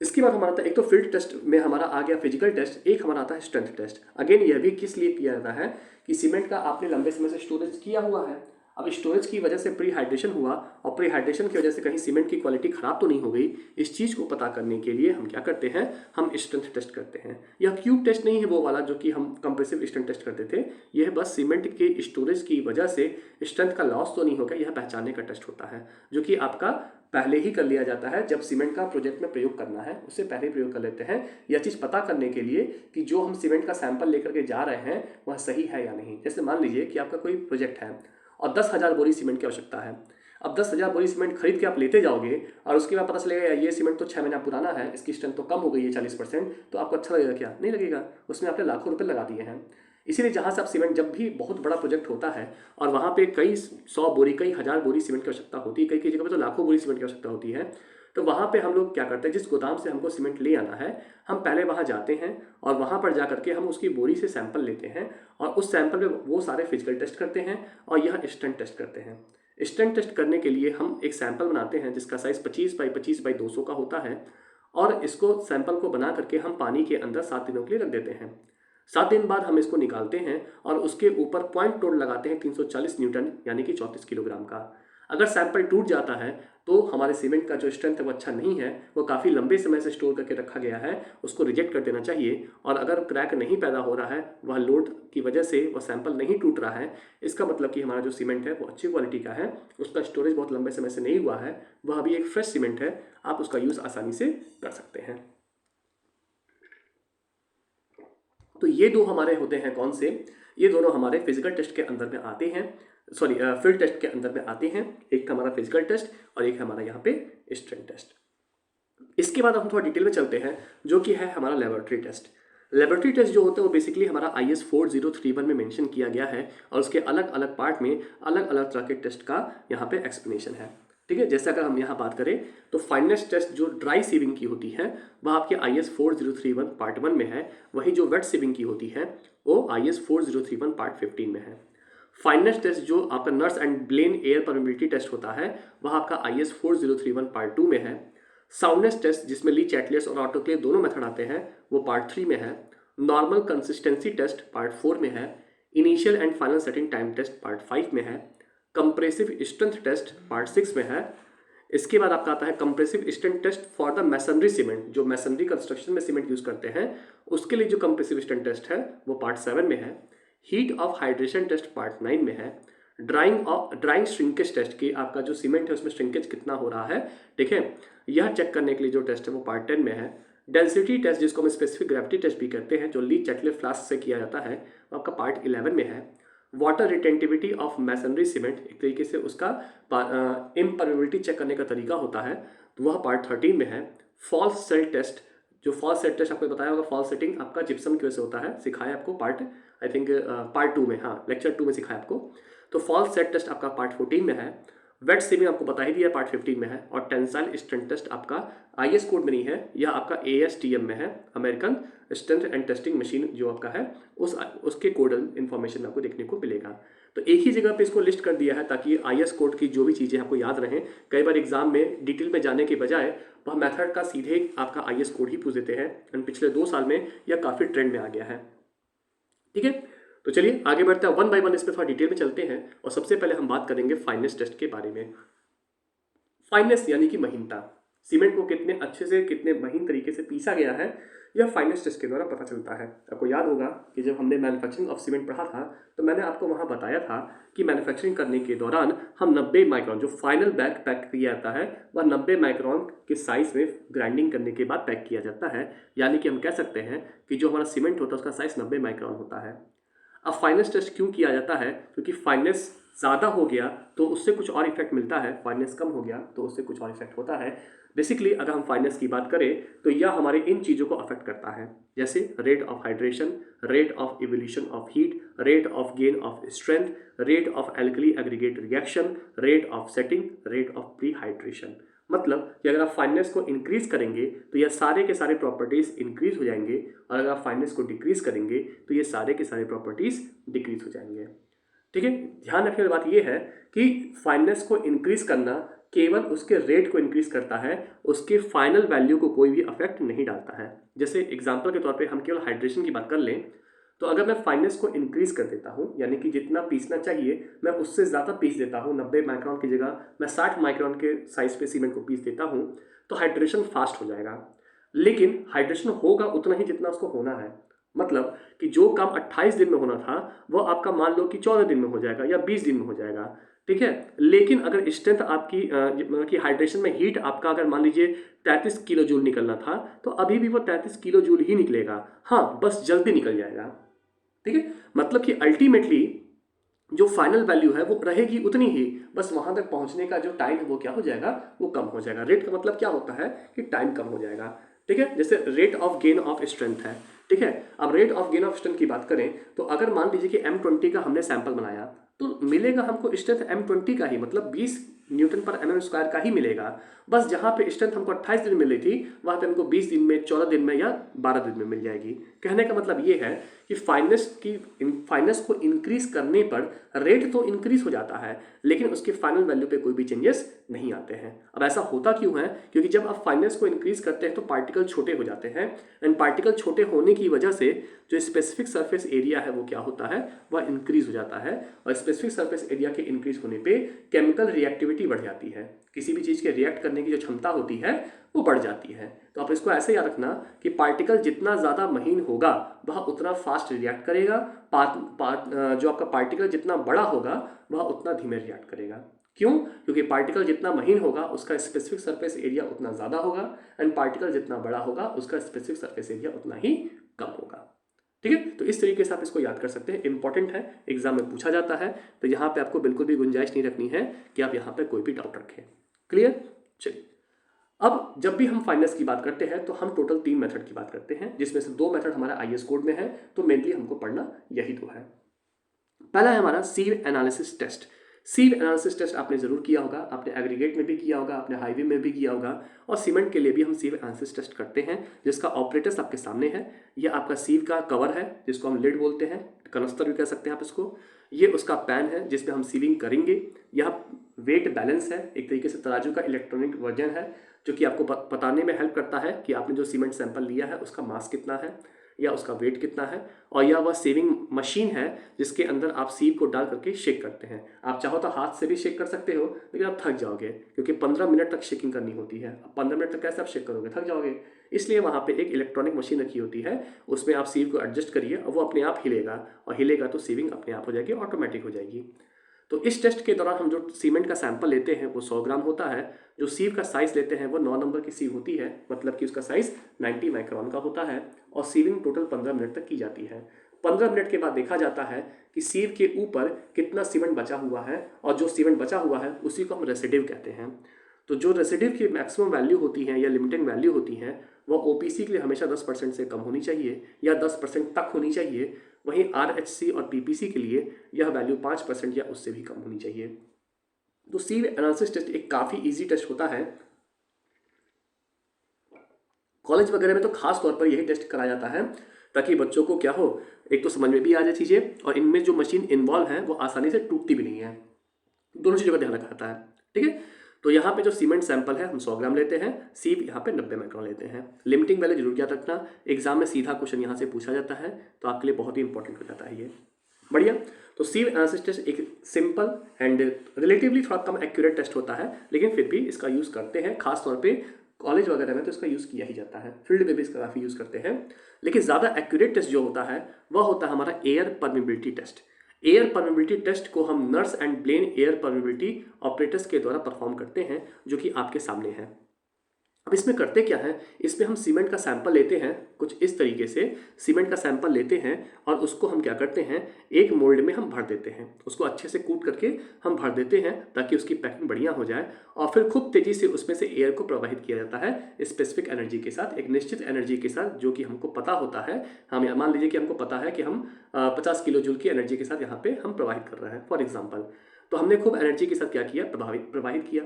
इसके बाद हमारा आता है, एक तो फील्ड टेस्ट में हमारा आ गया फिजिकल टेस्ट, एक हमारा आता है स्ट्रेंथ टेस्ट। अगेन यह भी किस लिए किया जाता है कि सीमेंट का आपने लंबे समय से स्टोरेज किया हुआ है, अब स्टोरेज की वजह से प्री हाइड्रेशन हुआ और प्री हाइड्रेशन की वजह से कहीं सीमेंट की क्वालिटी खराब तो नहीं हो गई, इस चीज़ को पता करने के लिए हम क्या करते हैं, हम स्ट्रेंथ टेस्ट करते हैं। यह क्यूब टेस्ट नहीं है वो वाला जो कि हम कंप्रेसिव स्ट्रेंथ टेस्ट करते थे, यह बस सीमेंट के स्टोरेज की वजह से स्ट्रेंथ का लॉस तो नहीं होगा, यह पहचानने का टेस्ट होता है, जो कि आपका पहले ही कर लिया जाता है। जब सीमेंट का प्रोजेक्ट में प्रयोग करना है उससे पहले प्रयोग कर लेते हैं, यह चीज़ पता करने के लिए कि जो हम सीमेंट का सैंपल लेकर के जा रहे हैं वह सही है या नहीं। जैसे मान लीजिए कि आपका कोई प्रोजेक्ट है और 10,000 बोरी सीमेंट की आवश्यकता है। अब 10,000 बोरी सीमेंट खरीद के आप लेते जाओगे और उसके बाद पता चलेगा यार ये सीमेंट तो 6 महीना पुराना है, इसकी स्ट्रेंथ तो कम हो गई है 40%, तो आपको अच्छा लगेगा क्या? नहीं लगेगा। उसमें आपने लाखों रुपए लगा दिए हैं। इसीलिए जहाँ से आप सीमेंट, जब भी बहुत बड़ा प्रोजेक्ट होता है और वहाँ पे कई 100 बोरी, कई 1000 बोरी सीमेंट की आवश्यकता होती है, कई जगह पे तो लाखों बोरी सीमेंट की आवश्यकता होती है, तो वहाँ पे हम लोग क्या करते हैं, जिस गोदाम से हमको सीमेंट ले आना है, हम पहले वहाँ जाते हैं और वहाँ पर जा करके हम उसकी बोरी से सैंपल लेते हैं और उस सैंपल में वो सारे फिजिकल टेस्ट करते हैं और यह स्ट्रेंथ टेस्ट करते हैं। स्ट्रेंथ टेस्ट करने के लिए हम एक सैंपल बनाते हैं जिसका साइज़ 25 बाई 25 बाई 200 का होता है और इसको सैंपल को बना करके हम पानी के अंदर 7 दिनों के लिए रख देते हैं। 7 दिन बाद हम इसको निकालते हैं और उसके ऊपर पॉइंट टोल लगाते हैं 340 न्यूटन यानी कि 34 किलोग्राम का। अगर सैंपल टूट जाता है तो हमारे सीमेंट का जो स्ट्रेंथ है वो अच्छा नहीं है, वो काफ़ी लंबे समय से स्टोर करके रखा गया है, उसको रिजेक्ट कर देना चाहिए। और अगर क्रैक नहीं पैदा हो रहा है, वह लोड की वजह से वह सैंपल नहीं टूट रहा है, इसका मतलब कि हमारा जो सीमेंट है वो अच्छी क्वालिटी का है, उसका स्टोरेज बहुत लंबे समय से नहीं हुआ है, वह अभी एक फ्रेश सीमेंट है, आप उसका यूज़ आसानी से कर सकते हैं। तो ये दो हमारे होते हैं कौन से, ये दोनों हमारे फिजिकल टेस्ट के अंदर में आते हैं, सॉरी फील्ड टेस्ट के अंदर में आते हैं। एक हमारा फिजिकल टेस्ट और एक हमारा यहाँ पे स्ट्रेंथ टेस्ट। इसके बाद हम थोड़ा डिटेल में चलते हैं जो कि है हमारा लेबोरेटरी टेस्ट। लेबोरेटरी टेस्ट जो होता है वो बेसिकली हमारा IS 4031 में मेंशन किया गया है और उसके अलग अलग पार्ट में अलग अलग तरह के टेस्ट का यहाँ पे एक्सप्लेनेशन है। ठीक है, जैसे अगर हम यहाँ बात करें तो फाइनेस्ट टेस्ट जो ड्राई सीविंग की होती है वह आपके IS 4031 पार्ट 1 में है, वही जो वेट सीविंग की होती है वो IS 4031 पार्ट 15 में है। फाइनेस्ट टेस्ट जो आपका Nurse and Blaine air permeability test होता है वह आपका IS 4031 पार्ट 2 में है। साउंडनेस टेस्ट जिसमें ली चैटलेट्स और ऑटोक्लेव दोनों मेथड आते हैं वो पार्ट 3 में है। नॉर्मल कंसिस्टेंसी टेस्ट पार्ट 4 में है। Initial and final setting time test part 5 में है। कंप्रेसिव स्ट्रेंथ टेस्ट पार्ट 6 में है। इसके बाद आपका आता है compressive strength test for the masonry cement, जो मैसनरी कंस्ट्रक्शन में सीमेंट यूज करते हैं उसके लिए जो कंप्रेसिव स्ट्रेंथ टेस्ट है वो पार्ट 7 में है। Heat of hydration test part 9 में है। ड्राइंग श्रिंकेज टेस्ट की आपका जो सीमेंट है उसमें श्रिंकेज कितना हो रहा है, ठीक है, यह चेक करने के लिए जो टेस्ट है वो पार्ट 10 में है। डेंसिटी टेस्ट जिसको हम स्पेसिफिक ग्रेविटी टेस्ट भी कहते हैं, जो ली चैटले फ्लास्क से किया जाता है, वो आपका पार्ट 11 में है। Water retentivity of masonry cement, एक तरीके से उसका इम्परमेबिलिटी चेक करने का तरीका होता है, तो वह पार्ट 13 में है। फॉल्स सेल टेस्ट, जो फॉल्स सेट टेस्ट आपको बताया होगा, फॉल्स सेटिंग आपका जिप्सम की वजह से होता है, सिखाया आपको पार्ट आई थिंक पार्ट 2 में, हाँ लेक्चर 2 में सिखाया आपको। तो फॉल्स सेट टेस्ट आपका पार्ट 14 में है। वेट सीविंग आपको बता ही दिया पार्ट 15 में है। और टेंसाइल स्ट्रेंथ टेस्ट आपका IS कोड में नहीं है, यह आपका ASTM में है, American strength and testing machine जो आपका है उसके कोडल इन्फॉर्मेशन आपको देखने को मिलेगा। तो एक ही जगह पे इसको लिस्ट कर दिया है ताकि IS कोड की जो भी चीज़ें आपको याद रहें। कई बार एग्जाम में डिटेल में जाने के बजाय वह मेथड का सीधे आपका IS कोड ही पूछ देते हैं, एंड पिछले 2 साल में यह काफ़ी ट्रेंड में आ गया है। ठीक है, तो चलिए आगे बढ़ते हैं, 1 बाय 1 इस पर थोड़ा डिटेल में चलते हैं। और सबसे पहले हम बात करेंगे फाइनेस टेस्ट के बारे में। फाइनेस यानी कि महीनता, सीमेंट को कितने अच्छे से कितने महीन तरीके से पीसा गया है, यह फाइनेस टेस्ट के द्वारा पता चलता है। आपको याद होगा कि जब हमने मैन्युफैक्चरिंग ऑफ सीमेंट पढ़ा था तो मैंने आपको वहाँ बताया था कि मैन्युफैक्चरिंग करने के दौरान हम 90 माइक्रॉन, जो फाइनल बैग पैक किया जाता है वह 90 माइक्रॉन के साइज में ग्राइंडिंग करने के बाद पैक किया जाता है। यानी कि हम कह सकते हैं कि जो हमारा सीमेंट होता है उसका साइज 90 माइक्रॉन होता है। अब फाइनेस टेस्ट क्यों किया जाता है, क्योंकि फाइनेस ज़्यादा हो गया तो उससे कुछ और इफेक्ट मिलता है, फाइनेस कम हो गया तो उससे कुछ और इफेक्ट होता है। बेसिकली अगर हम फाइनेस की बात करें तो यह हमारे इन चीज़ों को अफेक्ट करता है, जैसे rate of hydration, rate of evolution of heat, rate of gain of strength, rate of alkali aggregate reaction, rate of setting, rate of pre hydration. मतलब कि अगर आप फाइनेस को इंक्रीज करेंगे तो यह सारे के सारे प्रॉपर्टीज इंक्रीज हो जाएंगे, और अगर आप फाइनेस को डिक्रीज करेंगे तो ये सारे के सारे प्रॉपर्टीज डिक्रीज हो जाएंगे। ठीक है, ध्यान रखने वाली बात यह है कि फाइनेस को इंक्रीज करना केवल उसके रेट को इंक्रीज करता है, उसके फाइनल वैल्यू को कोई भी अफेक्ट नहीं डालता है। जैसे एग्जांपल के तौर पे हम केवल हाइड्रेशन की बात कर लें तो अगर मैं फाइनेस को इंक्रीज कर देता हूँ, यानी कि जितना पीसना चाहिए मैं उससे ज़्यादा पीस देता हूँ, 90 माइक्रॉन की जगह मैं 60 माइक्रॉन के साइज पे सीमेंट को पीस देता हूँ, तो हाइड्रेशन फास्ट हो जाएगा। लेकिन हाइड्रेशन होगा उतना ही जितना उसको होना है। मतलब कि जो काम 28 दिन में होना था वो आपका मान लो कि 14 दिन में हो जाएगा या 20 दिन में हो जाएगा। ठीक है। लेकिन अगर स्ट्रेंथ आपकी मतलब कि हाइड्रेशन में हीट आपका अगर मान लीजिए 33 किलो जूल निकलना था, तो अभी भी वो 33 किलो जूल ही निकलेगा। हाँ, बस जल्दी निकल जाएगा। ठीक है, मतलब कि अल्टीमेटली जो फाइनल वैल्यू है वो रहेगी उतनी ही, बस वहां तक पहुंचने का जो टाइम है वो क्या हो जाएगा, वो कम हो जाएगा। रेट का मतलब क्या होता है कि टाइम कम हो जाएगा। ठीक है, जैसे rate of gain of strength है। ठीक है, अब rate of gain of strength की बात करें तो अगर मान लीजिए कि M20 का हमने सैंपल बनाया तो मिलेगा हमको स्ट्रेंथ M20 का ही, मतलब 20 न्यूटन पर mm स्क्वायर का ही मिलेगा। बस जहां पे स्ट्रेंथ हमको 28 दिन में मिली थी वहां पे हमको 20 दिन में, 14 दिन में या 12 दिन में मिल जाएगी। कहने का मतलब ये है कि फाइनेस को इंक्रीज करने पर रेट तो इंक्रीज हो जाता है, लेकिन उसके फाइनल वैल्यू पे कोई भी चेंजेस नहीं आते हैं। अब ऐसा होता क्यों है? क्योंकि जब आप फाइनेस को इंक्रीज करते हैं तो पार्टिकल छोटे हो जाते हैं, एंड पार्टिकल छोटे होने की वजह से जो स्पेसिफिक सरफेस एरिया है वो क्या होता है, वह इंक्रीज हो जाता है। और स्पेसिफिक सरफेस एरिया के इंक्रीज होने पे केमिकल रिएक्टिविटी बढ़ जाती है, किसी भी चीज़ के रिएक्ट करने की जो क्षमता होती है वो बढ़ जाती है। तो आप इसको ऐसे याद रखना कि पार्टिकल जितना ज़्यादा महीन होगा वह उतना फास्ट रिएक्ट करेगा, जो आपका पार्टिकल जितना बड़ा होगा वह उतना धीमे रिएक्ट करेगा। क्यों? क्योंकि पार्टिकल जितना महीन होगा उसका स्पेसिफिक सरफेस एरिया उतना ज़्यादा होगा, एंड पार्टिकल जितना बड़ा होगा उसका स्पेसिफिक सरफेस एरिया उतना ही कम होगा। ठीक है, तो इस तरीके से आप इसको याद कर सकते हैं। इंपॉर्टेंट है, एग्जाम में पूछा जाता है, तो यहाँ पे आपको बिल्कुल भी गुंजाइश नहीं रखनी है कि आप यहाँ पे कोई भी डाउट रखें। क्लियर? चलिए, अब जब भी हम फाइनेंस की बात करते हैं तो हम टोटल 3 मेथड की बात करते हैं, जिसमें से 2 मेथड हमारा IAS कोड में है, तो मेनली हमको पढ़ना यही 2 है। पहला है हमारा सीव एनालिसिस टेस्ट। सीव एनालिसिस टेस्ट आपने जरूर किया होगा, आपने एग्रीगेट में भी किया होगा, आपने हाईवे में भी किया होगा, और सीमेंट के लिए भी हम सीव एनालिसिस टेस्ट करते हैं, जिसका ऑपरेटर्स आपके सामने है। यह आपका सीव का कवर है जिसको हम लिड बोलते हैं, कनस्तर भी कह सकते हैं आप इसको। ये उसका पैन है जिसमें हम सीविंग करेंगे। यह वेट बैलेंस है, एक तरीके से तराजू का इलेक्ट्रॉनिक वर्जन है, जो कि आपको बताने में हेल्प करता है कि आपने जो सीमेंट सैंपल लिया है उसका मास कितना है या उसका वेट कितना है। और यह वह सेविंग मशीन है जिसके अंदर आप सीव को डाल करके शेक करते हैं। आप चाहो तो हाथ से भी शेक कर सकते हो, लेकिन आप थक जाओगे क्योंकि 15 मिनट तक शेकिंग करनी होती है। अब 15 मिनट तक कैसे आप शेक करोगे, थक जाओगे। इसलिए वहाँ पे एक इलेक्ट्रॉनिक मशीन रखी होती है, उसमें आप सीव को एडजस्ट करिए और वो अपने आप हिलेगा, और हिलेगा तो सीविंग अपने आप हो जाएगी, ऑटोमेटिक हो जाएगी। तो इस टेस्ट के दौरान हम जो सीमेंट का सैंपल लेते हैं वो 100 ग्राम होता है। जो सीव का साइज़ लेते हैं वो 9 नंबर की सीव होती है, मतलब कि उसका साइज़ 90 माइक्रोन का होता है, और सीविंग टोटल 15 मिनट तक की जाती है। 15 मिनट के बाद देखा जाता है कि सीव के ऊपर कितना सीमेंट बचा हुआ है, और जो सीमेंट बचा हुआ है उसी को हम रेसिडिव कहते हैं। तो जो रेसिडिव की मैक्सिमम वैल्यू होती है या लिमिटिंग वैल्यू होती है वह OPC के लिए हमेशा 10% से कम होनी चाहिए या 10% तक होनी चाहिए। वहीं RHC और PPC के लिए यह वैल्यू 5% या उससे भी कम होनी चाहिए। तो सीव एनालिसिस टेस्ट एक काफ़ी इजी टेस्ट होता है। कॉलेज वगैरह में तो खास तौर पर यही टेस्ट कराया जाता है ताकि बच्चों को क्या हो, एक तो समझ में भी आ जाए चीज़ें, और इनमें जो मशीन इन्वॉल्व है वो आसानी से टूटती भी नहीं है। दोनों चीज़ों का ध्यान रखा जाता है। ठीक है, तो यहाँ पे जो सीमेंट सैंपल है हम 100 ग्राम लेते हैं, सीव यहाँ पे 90 माइक्रोन लेते हैं। लिमिटिंग वैल्यू जरूर याद रखना, एग्जाम में सीधा क्वेश्चन यहाँ से पूछा जाता है, तो आपके लिए बहुत ही इंपॉर्टेंट हो जाता है ये। बढ़िया। तो सीव एनालिसिस टेस्ट एक सिंपल एंड रिलेटिवली थोड़ा कम एक्यूरेट टेस्ट होता है, लेकिन फिर भी इसका यूज़ करते हैं। खास तौर पे कॉलेज वगैरह में तो इसका यूज़ किया ही जाता है, फील्ड में भी इसका काफ़ी यूज़ करते हैं। लेकिन ज़्यादा एक्यूरेट टेस्ट जो होता है वह होता है हमारा air permeability test. Air permeability test को हम Nurse and Blaine air permeability operators के द्वारा परफॉर्म करते हैं, जो कि आपके सामने है। अब इसमें करते क्या है, इसमें हम सीमेंट का सैंपल लेते हैं, कुछ इस तरीके से सीमेंट का सैंपल लेते हैं और उसको हम क्या करते हैं, एक मोल्ड में हम भर देते हैं, उसको अच्छे से कूट करके हम भर देते हैं ताकि उसकी पैकिंग बढ़िया हो जाए, और फिर खूब तेजी से उसमें से एयर को प्रवाहित किया जाता है स्पेसिफिक एनर्जी के साथ, एक निश्चित एनर्जी के साथ जो कि हमको पता होता है। हम मान लीजिए कि हमको पता है कि हम 50 किलो जूल की एनर्जी के साथ यहाँ पे हम प्रवाहित कर रहे हैं फॉर एग्जाम्पल, तो हमने खूब एनर्जी के साथ क्या किया, प्रवाहित किया।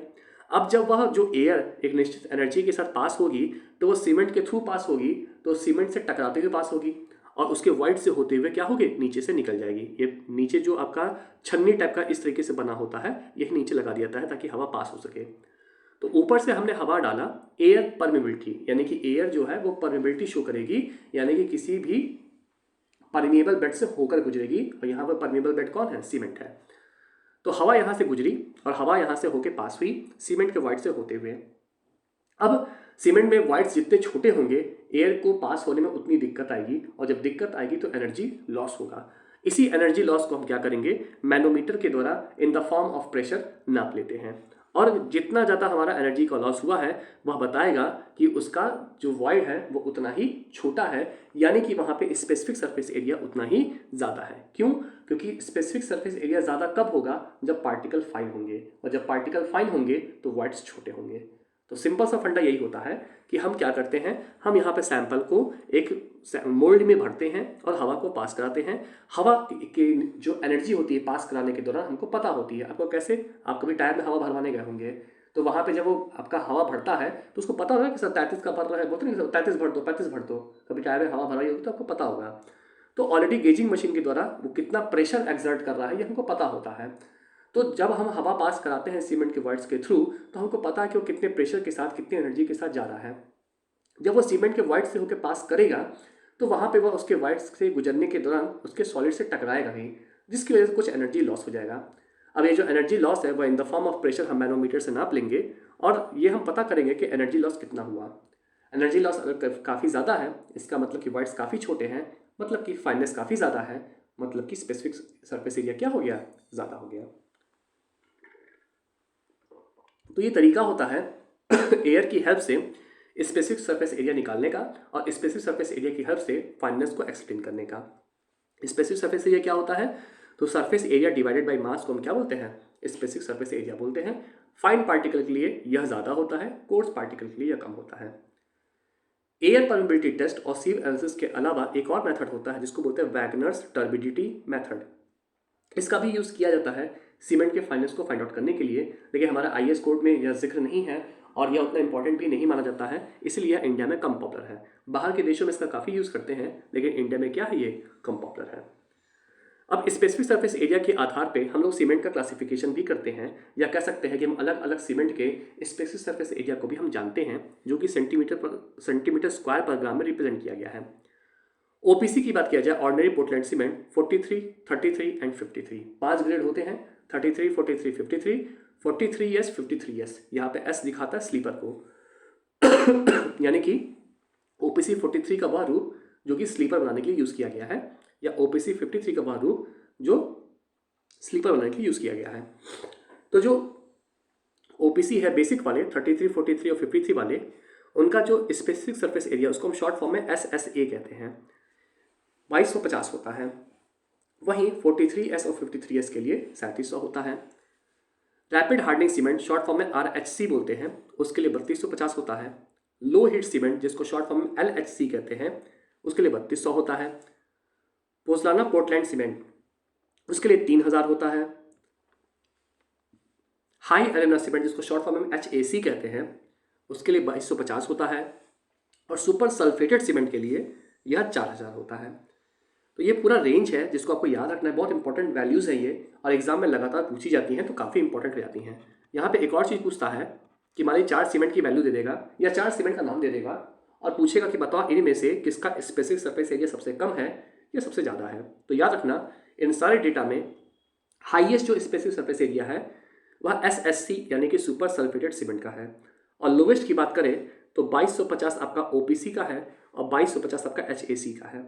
अब जब वह जो एयर एक निश्चित एनर्जी के साथ पास होगी तो वो सीमेंट के थ्रू पास होगी, तो सीमेंट से टकराते हुए पास होगी और उसके वाइड से होते हुए क्या होगी, नीचे से निकल जाएगी। ये नीचे जो आपका छन्नी टाइप का इस तरीके से बना होता है, यही नीचे लगा दिया जाता है ताकि हवा पास हो सके। तो ऊपर से हमने हवा डाला, एयर परमिबिलिटी, यानी कि एयर जो है वो परमिबिलिटी शो करेगी, यानी कि किसी भी परमिएबल बेड से होकर गुजरेगी, और यहाँ पर परमिएबल बेड कौन है, सीमेंट है। तो हवा यहाँ से गुजरी और हवा यहाँ से होके पास हुई सीमेंट के वाइड से होते हुए। अब सीमेंट में वाइड्स जितने छोटे होंगे एयर को पास होने में उतनी दिक्कत आएगी, और जब दिक्कत आएगी तो एनर्जी लॉस होगा। इसी एनर्जी लॉस को हम क्या करेंगे, मैनोमीटर के द्वारा in the form of pressure नाप लेते हैं। और जितना ज़्यादा हमारा एनर्जी का लॉस हुआ है वह बताएगा कि उसका जो वॉइड है वो उतना ही छोटा है, यानी कि वहाँ पे स्पेसिफिक सरफेस एरिया उतना ही ज़्यादा है। क्यों? क्योंकि स्पेसिफिक सरफेस एरिया ज़्यादा कब होगा, जब पार्टिकल फाइन होंगे, और जब पार्टिकल फाइन होंगे तो वॉइड्स छोटे होंगे। तो सिंपल सा फंडा यही होता है कि हम क्या करते हैं, हम यहाँ पे सैंपल को एक मोल्ड में भरते हैं और हवा को पास कराते हैं। हवा की जो एनर्जी होती है पास कराने के दौरान हमको पता होती है। आपको कैसे, आप कभी टायर में हवा भरवाने गए होंगे तो वहाँ पे जब वो आपका हवा भरता है तो उसको पता होगा कि सर 33 का भर रहा है, बोलते नहीं 33 भर दो 35 भर दो। कभी टायर में हवा भरवाई होगी तो आपको पता होगा। तो ऑलरेडी गेजिंग मशीन के द्वारा वो कितना प्रेशर एक्सर्ट कर रहा है ये हमको पता होता है। तो जब हम हवा पास कराते हैं सीमेंट के वर्ड्स के थ्रू तो हमको पता है कि वो कितने प्रेशर के साथ, कितनी एनर्जी के साथ जा रहा है। जब वो सीमेंट के वर्ड्स से होकर पास करेगा तो वहाँ पे वो उसके वर्ड्स से गुजरने के दौरान उसके सॉलिड से टकराएगा नहीं, जिसकी वजह से कुछ एनर्जी लॉस हो जाएगा। अब ये जो एनर्जी लॉस है वह in the form of pressure हम मैनोमीटर से नाप लेंगे और ये हम पता करेंगे कि एनर्जी लॉस कितना हुआ। एनर्जी लॉस अगर काफ़ी ज़्यादा है इसका मतलब कि वर्ड्स काफ़ी छोटे हैं, मतलब कि फाइननेस काफ़ी ज़्यादा है, मतलब कि स्पेसिफिक सरफेस एरिया क्या हो गया, ज़्यादा हो गया। तो ये तरीका होता है एयर की हेल्प से स्पेसिफिक सरफेस एरिया निकालने का और स्पेसिफिक सरफेस एरिया की हेल्प से फाइननेस को एक्सप्लेन करने का। स्पेसिफिक सरफेस एरिया क्या होता है, तो surface area divided by mass को हम क्या बोलते हैं, स्पेसिफिक सरफेस एरिया बोलते हैं। फाइन पार्टिकल के लिए यह ज़्यादा होता है, कोर्स पार्टिकल के लिए यह कम होता है। एयर परमिबिलिटी टेस्ट और सीव एनालिसिस के अलावा एक और मेथड होता है जिसको बोलते हैं वैगनर्स टर्बिडिटी मेथड। इसका भी यूज़ किया जाता है सीमेंट के फाइनेंस को फाइंड आउट करने के लिए, लेकिन हमारा आईएएस कोड में यह जिक्र नहीं है और यह उतना इंपॉर्टेंट भी नहीं माना जाता है, इसलिए यह इंडिया में कम पॉपुलर है। बाहर के देशों में इसका काफ़ी यूज़ करते हैं, लेकिन इंडिया में क्या है, ये कम पॉपुलर है। अब स्पेसिफिक सरफेस एरिया के आधार पे हम लोग सीमेंट का क्लासिफिकेशन भी करते हैं, या कह सकते हैं कि हम अलग अलग सीमेंट के स्पेसिफिक सरफेस एरिया को भी हम जानते हैं, जो कि सेंटीमीटर स्क्वायर पर ग्राम में रिप्रेजेंट किया गया है। ओपीसी की बात किया जाए, ordinary Portland cement 43, 33 and 53 5 grade होते हैं, 33, 43, 53, 43S, 53S। यहाँ पे S दिखाता है स्लीपर को यानी कि ओपीसी 43 का वह रूप जो कि स्लीपर बनाने के लिए यूज़ किया गया है, या ओपीसी 53 का वह रूप जो स्लीपर बनाने के लिए यूज़ किया गया है। तो जो ओपीसी है बेसिक वाले 33, 43 और 53 वाले, उनका जो स्पेसिफिक सरफेस एरिया उसको हम शॉर्ट फॉर्म में SSA कहते हैं, 2250 होता है। वहीं 43S और 53S के लिए 3700 होता है। Rapid hardening cement short form में RHC बोलते हैं, उसके लिए 3250 होता है। लो हीट सीमेंट जिसको शॉर्ट फॉर्म में LHC कहते हैं, उसके लिए 3200 होता है। पोज़लाना पोर्टलैंड सीमेंट उसके लिए 3000 होता है। हाई एरेना सीमेंट जिसको शॉर्ट फॉर्म में HAC कहते हैं, उसके लिए 2250 होता है। और सुपर सल्फेटेड सीमेंट के लिए यह 4000 होता है। तो ये पूरा रेंज है जिसको आपको याद रखना है, बहुत इंपॉर्टेंट वैल्यूज़ है ये, और एग्जाम में लगातार पूछी जाती हैं तो काफ़ी इंपॉर्टेंट हो जाती हैं। यहाँ पे एक और चीज़ पूछता है कि मान लीजिए 4 सीमेंट की वैल्यू दे देगा या 4 सीमेंट का नाम दे देगा और पूछेगा कि बताओ इनमें से किसका स्पेसिफिक सरफेस एरिया सबसे कम है या सबसे ज़्यादा है। तो याद रखना इन सारे डेटा में हाईएस्ट जो स्पेसिफिक सरफेस एरिया है वह SSC यानी कि सुपर सल्फेटेड सीमेंट का है, और लोवेस्ट की बात करें तो 2250 आपका OPC का है और 2250 आपका HAC का है।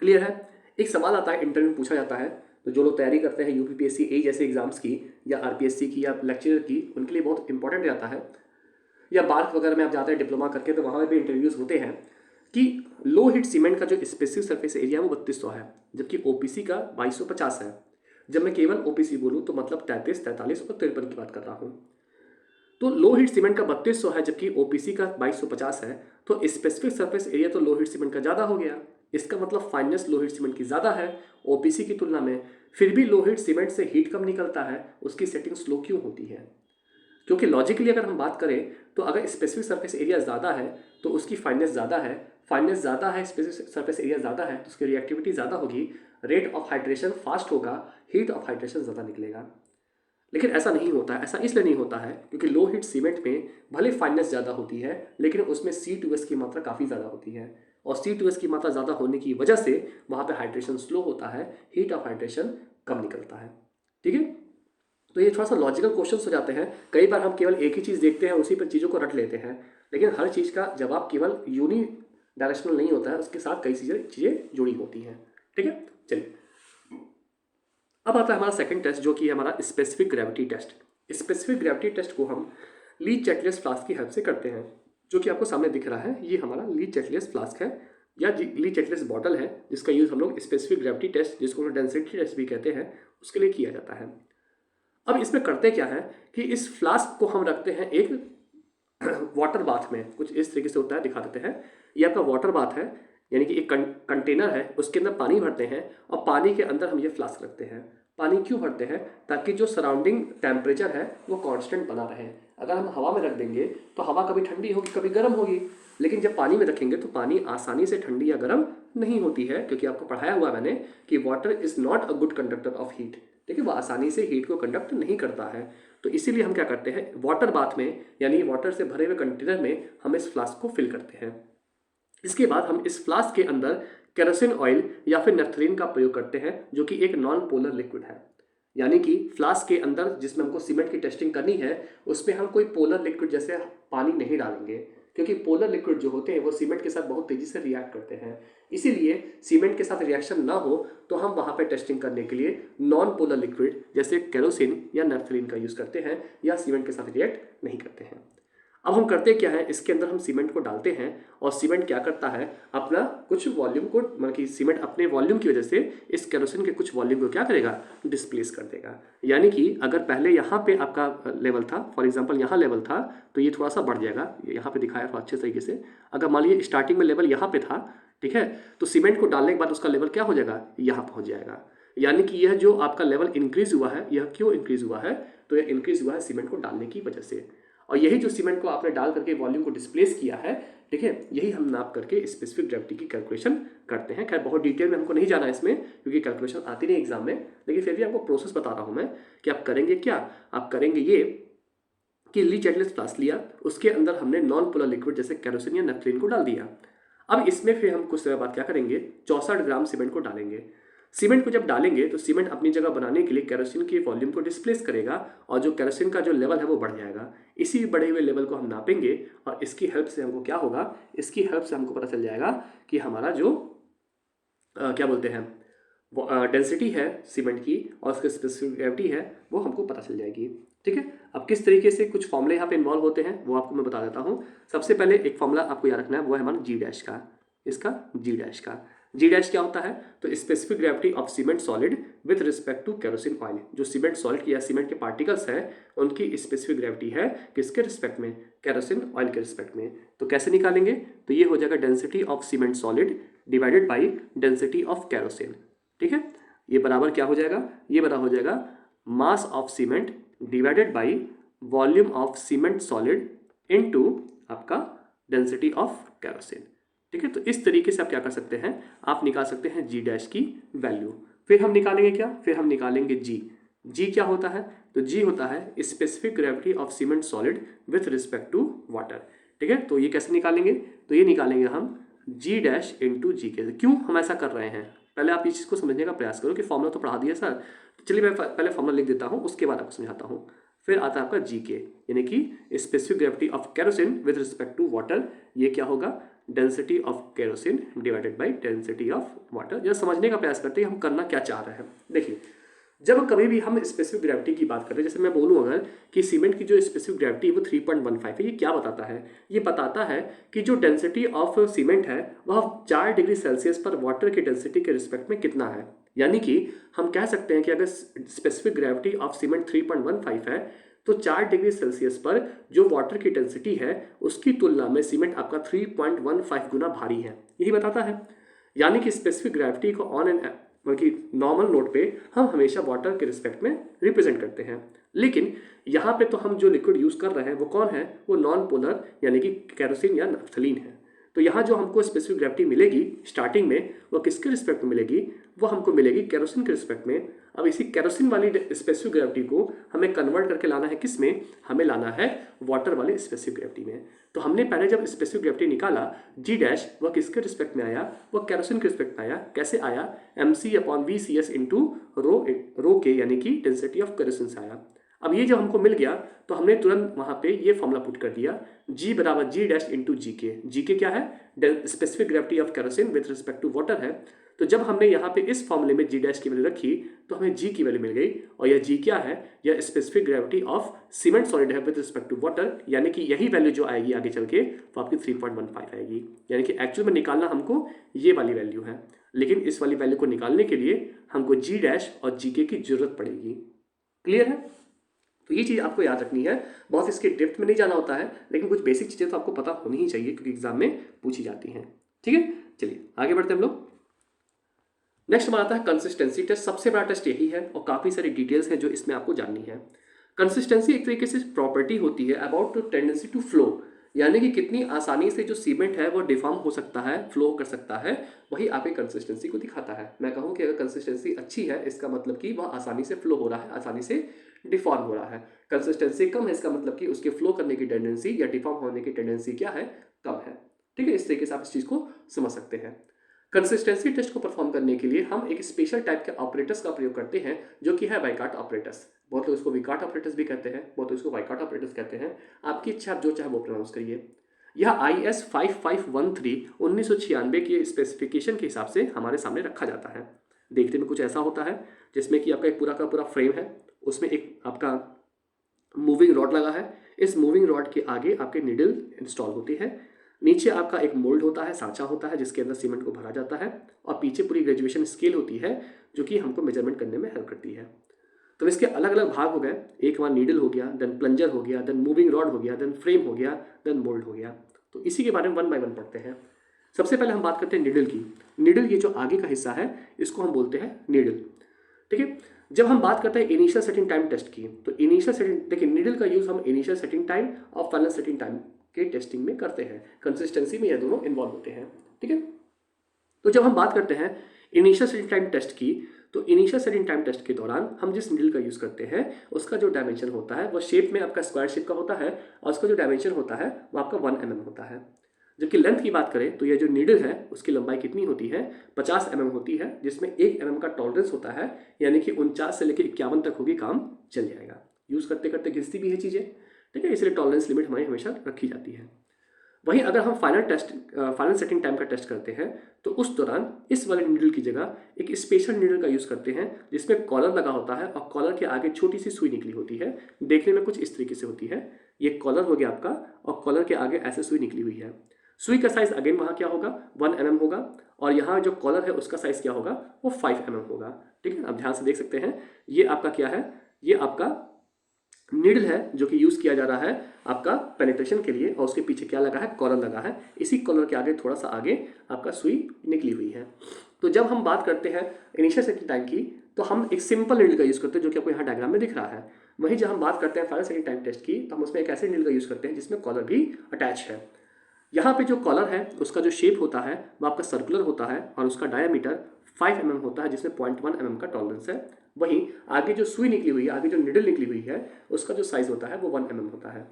क्लियर है। एक सवाल आता है, इंटरव्यू में पूछा जाता है, तो जो लोग तैयारी करते हैं UPPSC A जैसे एग्जाम्स की या RPSC की या लेक्चरर की, उनके लिए बहुत इंपॉर्टेंट रहता है। या बार्क वगैरह में आप जाते हैं डिप्लोमा करके तो वहाँ पे भी इंटरव्यूज़ होते हैं कि लो हीट सीमेंट का जो स्पेसिफिक सरफेस एरिया है वो 3200 है, जबकि OPC का 2250 है। जब मैं केवल OPC बोलूँ तो मतलब 33, 43 और 53 की बात कर रहा हूँ। तो लो हीट सीमेंट का 3200 है जबकि OPC का 2250 है, तो स्पेसिफिक सरफेस एरिया तो लो हीट सीमेंट का ज़्यादा हो गया। इसका मतलब फाइननेस लो हीट सीमेंट की ज़्यादा है OPC की तुलना में। फिर भी लो हीट सीमेंट से हीट कम निकलता है, उसकी सेटिंग स्लो क्यों होती है? क्योंकि लॉजिकली अगर हम बात करें तो अगर स्पेसिफिक सरफेस एरिया ज़्यादा है तो उसकी फाइननेस ज़्यादा है, फाइननेस ज़्यादा है, स्पेसिफिक सरफेस एरिया ज़्यादा है तो उसकी रिएक्टिविटी ज़्यादा होगी, रेट ऑफ हाइड्रेशन फास्ट होगा, हीट ऑफ हाइड्रेशन ज़्यादा निकलेगा। लेकिन ऐसा नहीं होता है। ऐसा इसलिए नहीं होता है क्योंकि लो हीट सीमेंट में भले फाइननेस ज़्यादा होती है लेकिन उसमें C2S की मात्रा काफ़ी ज़्यादा होती है, और C2S की मात्रा ज़्यादा होने की वजह से वहाँ पे हाइड्रेशन स्लो होता है, हीट ऑफ हाइड्रेशन कम निकलता है। ठीक है, तो ये थोड़ा सा लॉजिकल क्वेश्चंस हो जाते हैं। कई बार हम केवल एक ही चीज़ देखते हैं, उसी पर चीज़ों को रट लेते हैं, लेकिन हर चीज़ का जवाब केवल यूनी डायरेक्शनल नहीं होता है, उसके साथ कई चीज़ें जुड़ी होती हैं। ठीक है, चलिए अब आता है हमारा सेकंड टेस्ट जो कि है हमारा specific gravity test. Specific gravity test को हम ली चैटलियस फ्लास्क की हेल्प से करते हैं, जो कि आपको सामने दिख रहा है। ये हमारा ली चैटलियस फ्लास्क है या ली चैटलियस बॉटल है, जिसका यूज़ हम लोग स्पेसिफिक ग्रेविटी टेस्ट, जिसको हम डेंसिटी टेस्ट भी कहते हैं, उसके लिए किया जाता है। अब इसमें करते क्या है कि इस फ्लास्क को हम रखते हैं एक वाटर बाथ में, कुछ इस तरीके से होता है, दिखा देते हैं। ये आपका वाटर बाथ है, यानी कि एक कंटेनर है, उसके अंदर पानी भरते हैं और पानी के अंदर हम ये फ्लास्क रखते हैं। पानी क्यों भरते हैं? ताकि जो सराउंडिंग टेम्परेचर है वो कांस्टेंट बना रहे। अगर हम हवा में रख देंगे तो हवा कभी ठंडी होगी कभी गर्म होगी, लेकिन जब पानी में रखेंगे तो पानी आसानी से ठंडी या गर्म नहीं होती है, क्योंकि आपको पढ़ाया हुआ मैंने कि water is not a good conductor of heat. देखिए, वो आसानी से हीट को कंडक्ट नहीं करता है। तो इसीलिए हम क्या करते हैं, वाटर बाथ में यानी वाटर से भरे हुए कंटेनर में हम इस फ्लास्क को फिल करते हैं। इसके बाद हम इस फ्लास्क के अंदर केरोसिन ऑयल या फिर नेफ्थलीन का प्रयोग करते हैं, जो कि एक नॉन पोलर लिक्विड है। यानी कि फ्लास्क के अंदर जिसमें हमको सीमेंट की टेस्टिंग करनी है, उसमें हम कोई पोलर लिक्विड जैसे पानी नहीं डालेंगे, क्योंकि पोलर लिक्विड जो होते हैं वो सीमेंट के साथ बहुत तेजी से रिएक्ट करते हैं। इसीलिए सीमेंट के साथ रिएक्शन ना हो तो हम वहाँ पे टेस्टिंग करने के लिए नॉन पोलर लिक्विड जैसे केरोसिन या नेफ्थलीन का यूज़ करते हैं, या सीमेंट के साथ रिएक्ट नहीं करते हैं। अब हम करते क्या है, इसके अंदर हम सीमेंट को डालते हैं और सीमेंट क्या करता है, अपना कुछ वॉल्यूम को, मतलब कि सीमेंट अपने वॉल्यूम की वजह से इस केरोसिन के कुछ वॉल्यूम को क्या करेगा, डिस्प्लेस कर देगा। यानी कि अगर पहले यहाँ पे आपका लेवल था, फॉर एग्जांपल यहाँ लेवल था, तो ये थोड़ा सा बढ़ जाएगा। यहाँ पे दिखाया था अच्छे तरीके से। अगर मान लीजिए स्टार्टिंग में लेवल यहाँ पे था, ठीक है, तो सीमेंट को डालने के बाद उसका लेवल क्या हो जाएगा, यहाँ पहुँच जाएगा। यानी कि यह जो आपका लेवल इंक्रीज हुआ है, यह क्यों इंक्रीज हुआ है, तो यह इंक्रीज हुआ है सीमेंट को डालने की वजह से। और यही जो सीमेंट को आपने डाल करके वॉल्यूम को डिस्प्लेस किया है, ठीक है, यही हम नाप करके स्पेसिफिक ग्रेविटी की कैलकुलेशन करते हैं। खैर बहुत डिटेल में हमको नहीं जाना इसमें, क्योंकि कैलकुलेशन आती नहीं एग्जाम में, लेकिन फिर भी आपको प्रोसेस बता रहा हूं मैं कि आप करेंगे क्या। आप करेंगे ये कि ली चैटलियस फ्लास्क लिया, उसके अंदर हमने नॉन पोलर लिक्विड जैसे केरोसिन या नेफ्थलीन को डाल दिया। अब इसमें फिर हम कुछ समय बाद क्या करेंगे, 64 ग्राम सीमेंट को डालेंगे। सीमेंट को जब डालेंगे तो सीमेंट अपनी जगह बनाने के लिए केरोसिन के वॉल्यूम को डिस्प्लेस करेगा, और जो केरोसिन का जो लेवल है वो बढ़ जाएगा। इसी बढ़े हुए लेवल को हम नापेंगे और इसकी हेल्प से हमको क्या होगा, इसकी हेल्प से हमको पता चल जाएगा कि हमारा जो क्या बोलते हैं डेंसिटी है सीमेंट की और उसकी स्पेसिफिक ग्रेविटी है, वो हमको पता चल जाएगी। ठीक है, अब किस तरीके से कुछ फॉर्मूले यहाँ पे इन्वॉल्व होते हैं वो आपको मैं बता देता हूँ। सबसे पहले एक फॉर्मूला आपको याद रखना है, वो है हमारा जी डैश का। इसका जी डैश का जी डैश क्या होता है, तो specific gravity of cement solid with respect to kerosene oil. जो सीमेंट सॉलिड या सीमेंट के पार्टिकल्स हैं उनकी स्पेसिफिक ग्रेविटी है किसके रिस्पेक्ट में, केरोसिन ऑयल के रिस्पेक्ट में। तो कैसे निकालेंगे, तो ये हो जाएगा density of cement solid divided by density of kerosene. ठीक है, ये बराबर क्या हो जाएगा, ये बराबर हो जाएगा mass of cement divided by volume of cement solid into आपका डेंसिटी ऑफ केरोसिन। ठीक है, तो इस तरीके से आप क्या कर सकते हैं, आप निकाल सकते हैं जी डैश की वैल्यू। फिर हम निकालेंगे क्या, फिर हम निकालेंगे जी। जी क्या होता है, तो जी होता है specific gravity of cement solid with respect to water. ठीक है, तो ये कैसे निकालेंगे, तो ये निकालेंगे हम जी डैश इंटू जी के। क्यों हम ऐसा कर रहे हैं, पहले आप इस चीज़ को समझने का प्रयास करो कि फॉर्मूला तो पढ़ा दिया सर, तो चलिए मैं पहले फॉर्मूला लिख देता हूँ, उसके बाद आपको समझाता हूँ। फिर आता है आपका जी के, यानी कि specific gravity of kerosene with respect to water. ये क्या होगा, density of kerosene divided by density of water. जब समझने का प्रयास करते हैं हम करना क्या चाह रहे हैं। देखिए, जब कभी भी हम स्पेसिफिक ग्रेविटी की बात करते हैं, जैसे मैं बोलूँ अगर कि सीमेंट की जो स्पेसिफिक ग्रेविटी है वो 3.15 है, ये क्या बताता है, ये बताता है कि जो डेंसिटी ऑफ सीमेंट है वह 4 डिग्री सेल्सियस पर वाटर की डेंसिटी के रिस्पेक्ट में कितना है। यानी कि हम कह सकते हैं कि अगर स्पेसिफिक ग्रेविटी ऑफ सीमेंट 3.15 है, तो 4 डिग्री सेल्सियस पर जो वाटर की डेंसिटी है उसकी तुलना में सीमेंट आपका 3.15 गुना भारी है, यही बताता है। यानी कि स्पेसिफिक ग्रेविटी को ऑन एंड बल्कि नॉर्मल नोट पे हम हमेशा वाटर के रिस्पेक्ट में रिप्रेजेंट करते हैं, लेकिन यहाँ पे तो हम जो लिक्विड यूज़ कर रहे हैं वो कौन है, वो नॉन पोलर यानी कि केरोसिन या नफ्थलीन है। तो यहाँ जो हमको स्पेसिफिक ग्रेविटी मिलेगी स्टार्टिंग में, वो किसके रिस्पेक्ट में मिलेगी, वो हमको मिलेगी केरोसिन के रिस्पेक्ट में। अब इसी केरोसिन वाली स्पेसिफिक ग्रेविटी को हमें कन्वर्ट करके लाना है किस में, हमें लाना है वाटर वाली स्पेसिफिक ग्रेविटी में। तो हमने पहले जब स्पेसिफिक ग्रेविटी निकाला जी डैश, वह किसके रिस्पेक्ट में आया, वह केरोसिन के रिस्पेक्ट में आया। कैसे आया, mc/vcs इंटू रो के, यानी कि डेंसिटी ऑफ केरोसिन से आया। अब ये जब हमको मिल गया तो हमने तुरंत वहाँ पे ये फॉर्मूला पुट कर दिया, G बराबर G डैश इंटू जी के। जी के क्या है? Specific gravity of kerosene with respect to water है। तो जब हमने यहाँ पे इस फॉर्मूले में G डैश की वैल्यू रखी तो हमें G की वैल्यू मिल गई, और यह G क्या है? यह specific gravity of cement solid है विद रिस्पेक्ट टू वाटर, यानी कि यही वैल्यू जो आएगी आगे चल के वो आपकी 3.15 आएगी। यानी कि एक्चुअल में निकालना हमको ये वाली वैल्यू है, लेकिन इस वाली वैल्यू को निकालने के लिए हमको G डैश और जी के की जरूरत पड़ेगी। क्लियर है? तो ये चीज़ आपको याद रखनी है। बहुत इसके डेप्थ में नहीं जाना होता है, लेकिन कुछ बेसिक चीज़ें तो आपको पता होनी ही चाहिए क्योंकि एग्जाम में पूछी जाती हैं। ठीक है, चलिए आगे बढ़ते हैं हम लोग। नेक्स्ट हमारा आता है कंसिस्टेंसी टेस्ट। सबसे बड़ा टेस्ट यही है और काफ़ी सारी डिटेल्स हैं जो इसमें आपको जाननी है। कंसिस्टेंसी एक तरीके से प्रॉपर्टी होती है about to tendency to flow, यानी कि कितनी आसानी से जो सीमेंट है वो डिफॉर्म हो सकता है, फ्लो कर सकता है, वही आपकी कंसिस्टेंसी को दिखाता है। मैं कहूँ कि अगर कंसिस्टेंसी अच्छी है इसका मतलब कि वह आसानी से फ्लो हो रहा है, आसानी से डिफॉर्म हो रहा है। कंसिस्टेंसी कम है इसका मतलब कि उसके फ्लो करने की टेंडेंसी या डिफॉर्म होने की टेंडेंसी क्या है? कम है। ठीक है, इस तरीके से आप इस चीज़ को समझ सकते हैं। कंसिस्टेंसी टेस्ट को परफॉर्म करने के लिए हम एक स्पेशल टाइप के ऑपरेटर्स का प्रयोग करते हैं जो कि है वाइकार्ट ऑपरेटर्स। बहुत लोग इसको विकार्ट ऑपरेटर्स भी कहते हैं, बहुत लोग इसको वाइकार्ट ऑपरेटर्स कहते हैं। आपकी इच्छा, आप जो चाहे वो प्रोनाउंस करिए। यह IS 5513 1996 के स्पेसिफिकेशन के हिसाब से हमारे सामने रखा जाता है। देखने में कुछ ऐसा होता है जिसमें कि आपका एक पूरा का पूरा फ्रेम है, उसमें एक आपका मूविंग रॉड लगा है। इस मूविंग रॉड के आगे आपके नीडल इंस्टॉल होती है। नीचे आपका एक मोल्ड होता है, सांचा होता है जिसके अंदर सीमेंट को भरा जाता है, और पीछे पूरी ग्रेजुएशन स्केल होती है जो कि हमको मेजरमेंट करने में हेल्प करती है। तो इसके अलग अलग भाग हो गए। एक वहाँ नीडल हो गया, देन प्लंजर हो गया, देन मूविंग रॉड हो गया, देन फ्रेम हो गया, देन मोल्ड हो गया। तो इसी के बारे में 1 बाय 1 पढ़ते हैं। सबसे पहले हम बात करते हैं नीडल की। नीडल ये जो आगे का हिस्सा है इसको हम बोलते हैं नीडल। ठीक है, जब हम बात करते हैं इनिशियल सेटिंग टाइम टेस्ट की, तो इनिशियल सेटिंग, देखिए नीडल का यूज हम इनिशियल सेटिंग टाइम और फाइनल सेटिंग टाइम के टेस्टिंग में करते हैं। कंसिस्टेंसी में ये दोनों इन्वॉल्व होते हैं। ठीक है, तो जब हम बात करते हैं इनिशियल सेटिंग टाइम टेस्ट की, तो इनिशियल सेटिंग टाइम टेस्ट के दौरान हम जिस नीडल का यूज़ करते हैं उसका जो डायमेंशन होता है वो शेप में आपका स्क्वायर शेप का होता है, और उसका जो डायमेंशन होता है वो आपका 1 mm होता है। जबकि लेंथ की बात करें तो ये जो नीडल है उसकी लंबाई कितनी होती है? 50 mm होती है, जिसमें 1 mm का टॉलरेंस होता है, यानी कि 49 से लेकर 51 तक होगी, काम चल जाएगा। यूज़ करते करते घिसती भी है चीज़ें। ठीक है, इसलिए टॉलरेंस लिमिट हमारी हमेशा रखी जाती है। वहीं अगर हम फाइनल सेटिंग टाइम का टेस्ट करते हैं तो उस दौरान इस वाले नीडल की जगह एक स्पेशल नीडल का यूज़ करते हैं जिसमें कॉलर लगा होता है और कॉलर के आगे छोटी सी सुई निकली होती है। देखने में कुछ इस तरीके से होती है। ये कॉलर हो गया आपका, और कॉलर के आगे ऐसे सुई निकली हुई है। सुई का साइज अगेन वहाँ क्या होगा? 1 mm होगा, और यहाँ जो कॉलर है उसका साइज क्या होगा? वो 5 mm होगा। ठीक है, आप ध्यान से देख सकते हैं। ये आपका क्या है? ये आपका नीडल है जो कि यूज़ किया जा रहा है आपका पेनिट्रेशन के लिए, और उसके पीछे क्या लगा है? कॉलर लगा है। इसी कॉलर के आगे थोड़ा सा आगे आपका सुई निकली हुई है। तो जब हम बात करते हैं इनिशियल सेटिंग टाइम की तो हम एक सिंपल नीडल का यूज़ करते हैं जो कि आपको यहाँ डायग्राम में दिख रहा है। वहीं जब हम बात करते हैं फाइनल सेटिंग टाइम टेस्ट की तो हम उसमें एक ऐसे नीडल का यूज़ करते हैं जिसमें कॉलर भी अटैच है। यहाँ पे जो कॉलर है उसका जो शेप होता है वो आपका सर्कुलर होता है, और उसका डायमीटर 5 mm होता है जिसमें 0.1 mm का टॉलरेंस है। वहीं आगे जो सुई निकली हुई है, आगे जो निडल निकली हुई है, उसका जो साइज होता है वो 1 mm होता है।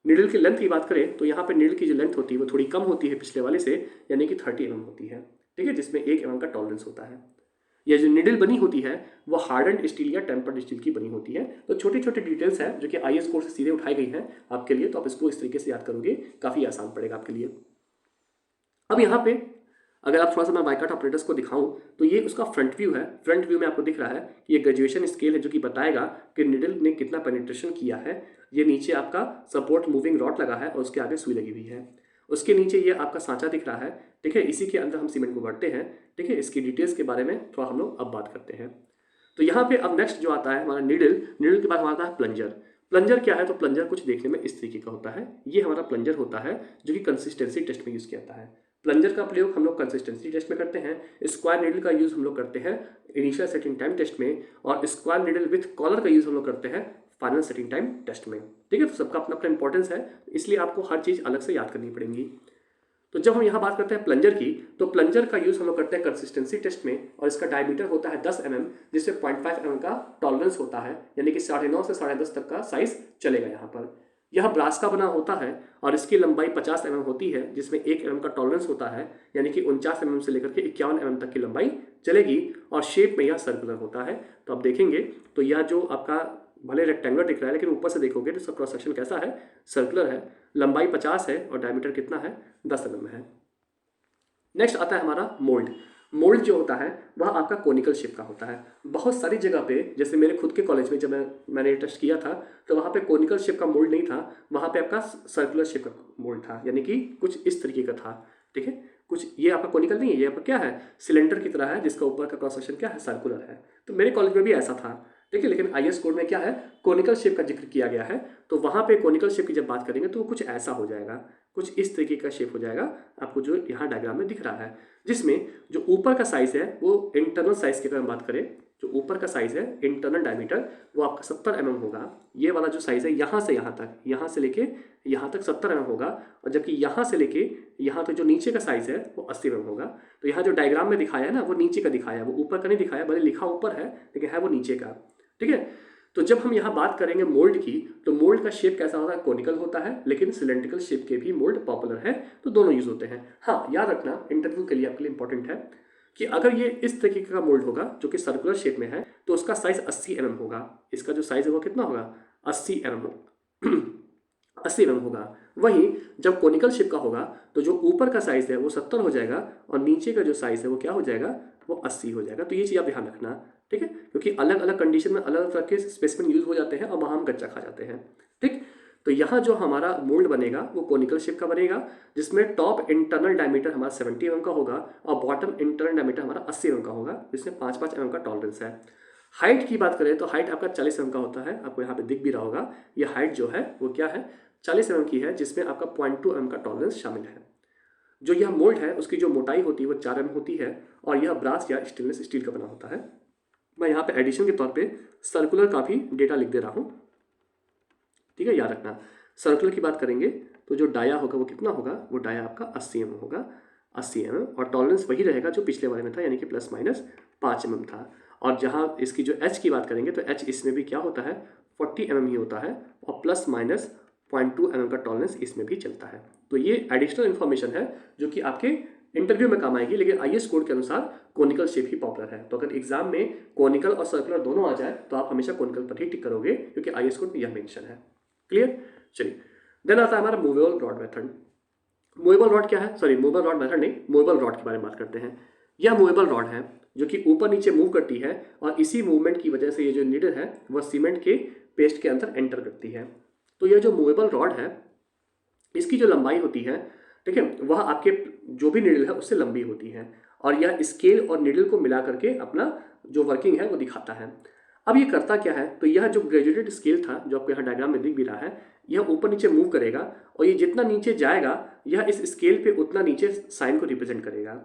निडल की लेंथ की बात करें तो यहाँ पे निडल की जो लेंथ होती है वो थोड़ी कम होती है पिछले वाले से, यानी कि 30 mm होती है। ठीक है, जिसमें 1 mm का टॉलरेंस होता है। यह जो निडल बनी होती है वो हार्डन्ड स्टील या टेम्पर्ड स्टील की बनी होती है। तो छोटी छोटी डिटेल्स हैं जो कि IAS कोर्स से सीधे उठाई गई हैं आपके लिए, तो आप इसको इस तरीके से याद करोगे, काफ़ी आसान पड़ेगा आपके लिए। अब यहाँ पे अगर आप थोड़ा सा मैं वाइकार्ट ऑपरेटर्स को दिखाऊं तो ये उसका फ्रंट व्यू है। फ्रंट व्यू में आपको दिख रहा है कि ये ग्रेजुएशन स्केल है जो कि बताएगा कि निडल ने कितना पेनिट्रेशन किया है। ये नीचे आपका सपोर्ट मूविंग रॉड लगा है और उसके आगे सुई लगी हुई है। उसके नीचे ये आपका सांचा दिख रहा है। ठीक है, इसी के अंदर हम सीमेंट को भरते हैं। ठीक है, इसकी डिटेल्स के बारे में थोड़ा हम लोग अब बात करते हैं। तो यहाँ पे अब नेक्स्ट जो आता है हमारा निडल के बाद हमारा आता है प्लंजर। प्लंजर क्या है? तो प्लंजर कुछ देखने में इस तरीके का होता है। ये हमारा प्लंजर होता है जो कि कंसिस्टेंसी टेस्ट में यूज़ किया जाता है। प्लंजर का प्रयोग हम लोग कंसिस्टेंसी टेस्ट में करते हैं। स्क्वायर नीडल का यूज़ हम लोग करते हैं इनिशियल सेटिंग टाइम टेस्ट में, और स्क्वायर नीडल विथ कॉलर का यूज़ हम लोग करते हैं फाइनल सेटिंग टाइम टेस्ट में। ठीक है, तो सबका अपना अपना इंपॉर्टेंस है, इसलिए आपको हर चीज़ अलग से याद करनी पड़ेगी। तो जब हम यहाँ बात करते हैं प्लंजर की, तो प्लंजर का यूज़ हम लोग करते हैं कंसिस्टेंसी टेस्ट में, और इसका डायमीटर होता है 10 mm, जिसमें 0.5 mm का टॉलरेंस होता है, यानी कि 9.5 से 10.5 तक का साइज चलेगा यहाँ पर। यह ब्रास का बना होता है और इसकी लंबाई 50 mm होती है, जिसमें 1 mm का टॉलरेंस होता है, यानी कि 49 mm से लेकर के 51 mm तक की लंबाई चलेगी, और शेप में यह सर्कुलर होता है। तो आप देखेंगे तो यह जो आपका भले रेक्टेंगुलर दिख रहा है लेकिन ऊपर से देखोगे तो इसका क्रॉस सेक्शन कैसा है, सर्कुलर है, लंबाई 50 है और डायमीटर कितना है, 10 mm है। नेक्स्ट आता है हमारा मोल्ड। मोल्ड जो होता है वह आपका कोनिकल शेप का होता है। बहुत सारी जगह पे, जैसे मेरे खुद के कॉलेज में जब मैंने टेस्ट किया था तो वहाँ पे कोनिकल शेप का मोल्ड नहीं था, वहाँ पे आपका सर्कुलर शेप का मोल्ड था, यानी कि कुछ इस तरीके का था। ठीक है, कुछ ये आपका कोनिकल नहीं है, ये आपका क्या है, सिलेंडर की तरह है जिसका ऊपर का क्रॉस सेक्शन क्या है, सर्कुलर है। तो मेरे कॉलेज में भी ऐसा था। ठीक है, लेकिन IS कोड में क्या है, कोनिकल शेप का जिक्र किया गया है, तो वहाँ पे कोनिकल शेप की जब बात करेंगे तो वो कुछ ऐसा हो जाएगा, कुछ इस तरीके का शेप हो जाएगा आपको जो यहाँ डायग्राम में दिख रहा है, जिसमें जो ऊपर का साइज है वो इंटरनल साइज की अगर हम बात करें, जो ऊपर का साइज है इंटरनल डायमीटर वो आपका 70 mm होगा। ये वाला जो साइज है यहाँ से यहाँ तक, यहाँ से लेके यहाँ तक 70 mm होगा, और जबकि यहाँ से लेके यहाँ तक जो नीचे का साइज है वो 80 mm होगा। तो यहाँ जो डायग्राम में दिखाया है ना वो नीचे का दिखाया है, वो ऊपर का नहीं दिखाया, भले लिखा ऊपर है लेकिन है वो नीचे का। ठीक है, तो जब हम यहाँ बात करेंगे मोल्ड की, तो मोल्ड का शेप कैसा होता है, कोनिकल होता है, लेकिन सिलेंड्रिकल शेप के भी मोल्ड पॉपुलर है, तो दोनों यूज होते हैं। हाँ, याद रखना इंटरव्यू के लिए आपके लिए इंपॉर्टेंट है कि अगर ये इस तरीके का मोल्ड होगा जो कि सर्कुलर शेप में है तो उसका साइज 80 mm होगा। इसका जो साइज है वो कितना होगा, 80 mm 80 mm होगा। वहीं जब कोनिकल शेप का होगा तो जो ऊपर का साइज है वो 70 हो जाएगा और नीचे का जो साइज है वो क्या हो जाएगा, वो 80 हो जाएगा। तो ये चीज़ आप ध्यान रखना। ठीक है, क्योंकि अलग अलग कंडीशन में अलग अलग तरह के स्पेसिमेन यूज हो जाते हैं और वहाँ हम गच्चा खा जाते हैं। ठीक, तो यहाँ जो हमारा मोल्ड बनेगा वो कोनिकल शेप का बनेगा, जिसमें टॉप इंटरनल डायमीटर हमारा 70 mm का होगा और बॉटम इंटरनल डायमीटर हमारा 80 mm का होगा, जिसमें 5-5 mm का टॉलरेंस है। हाइट की बात करें तो हाइट आपका 40 mm का होता है, आपको यहाँ पे दिख भी रहा होगा। ये हाइट जो है वो क्या है, 40 mm की है, जिसमें आपका 0.2 mm का टॉलरेंस शामिल है। जो यह मोल्ड है उसकी जो मोटाई होती है वो 4 mm होती है और यह ब्रास या स्टेनलेस स्टील का बना होता है। मैं यहाँ पे एडिशन के तौर पे सर्कुलर का भी डेटा लिख दे रहा हूँ। ठीक है, याद रखना। सर्कुलर की बात करेंगे तो जो डाया होगा वो कितना होगा, वो डाया आपका 80 mm होगा, 80 mm, और टॉलरेंस वही रहेगा जो पिछले वाले में था, यानी कि ±5 mm था। और जहाँ इसकी जो एच की बात करेंगे तो एच इसमें भी क्या होता है, 40 mm ही होता है और ±0.2 mm का टॉलरेंस इसमें भी चलता है। तो ये एडिशनल इन्फॉर्मेशन है जो कि आपके इंटरव्यू में काम आएगी, लेकिन IS कोड के अनुसार कोनिकल शेप ही पॉपुलर है। तो अगर एग्जाम में कोनिकल और सर्कुलर दोनों आ जाए तो आप हमेशा कोनिकल पर ही टिक करोगे, क्योंकि IS कोड में यह मेंशन है। क्लियर, चलिए। देन आता है हमारा movable rod method. Movable rod क्या है, सॉरी मूवेबल रॉड मेथड नहीं, मूवेबल रॉड के बारे में बात करते हैं। यह मूवेबल रॉड है जो कि ऊपर नीचे मूव करती है और इसी मूवमेंट की वजह से ये जो नीडल है वह सीमेंट के पेस्ट के अंदर एंटर करती है। तो यह जो मूवेबल रॉड है इसकी जो लंबाई होती है, ठीक है, वह आपके जो भी नीडल है उससे लंबी होती है और यह स्केल और नीडल को मिला करके अपना जो वर्किंग है वो दिखाता है। अब ये करता क्या है, तो यह जो ग्रेजुएटेड स्केल था जो आपको यहाँ डायग्राम में दिख भी रहा है, यह ऊपर नीचे मूव करेगा और ये जितना नीचे जाएगा यह इस स्केल पे उतना नीचे साइन को रिप्रेजेंट करेगा।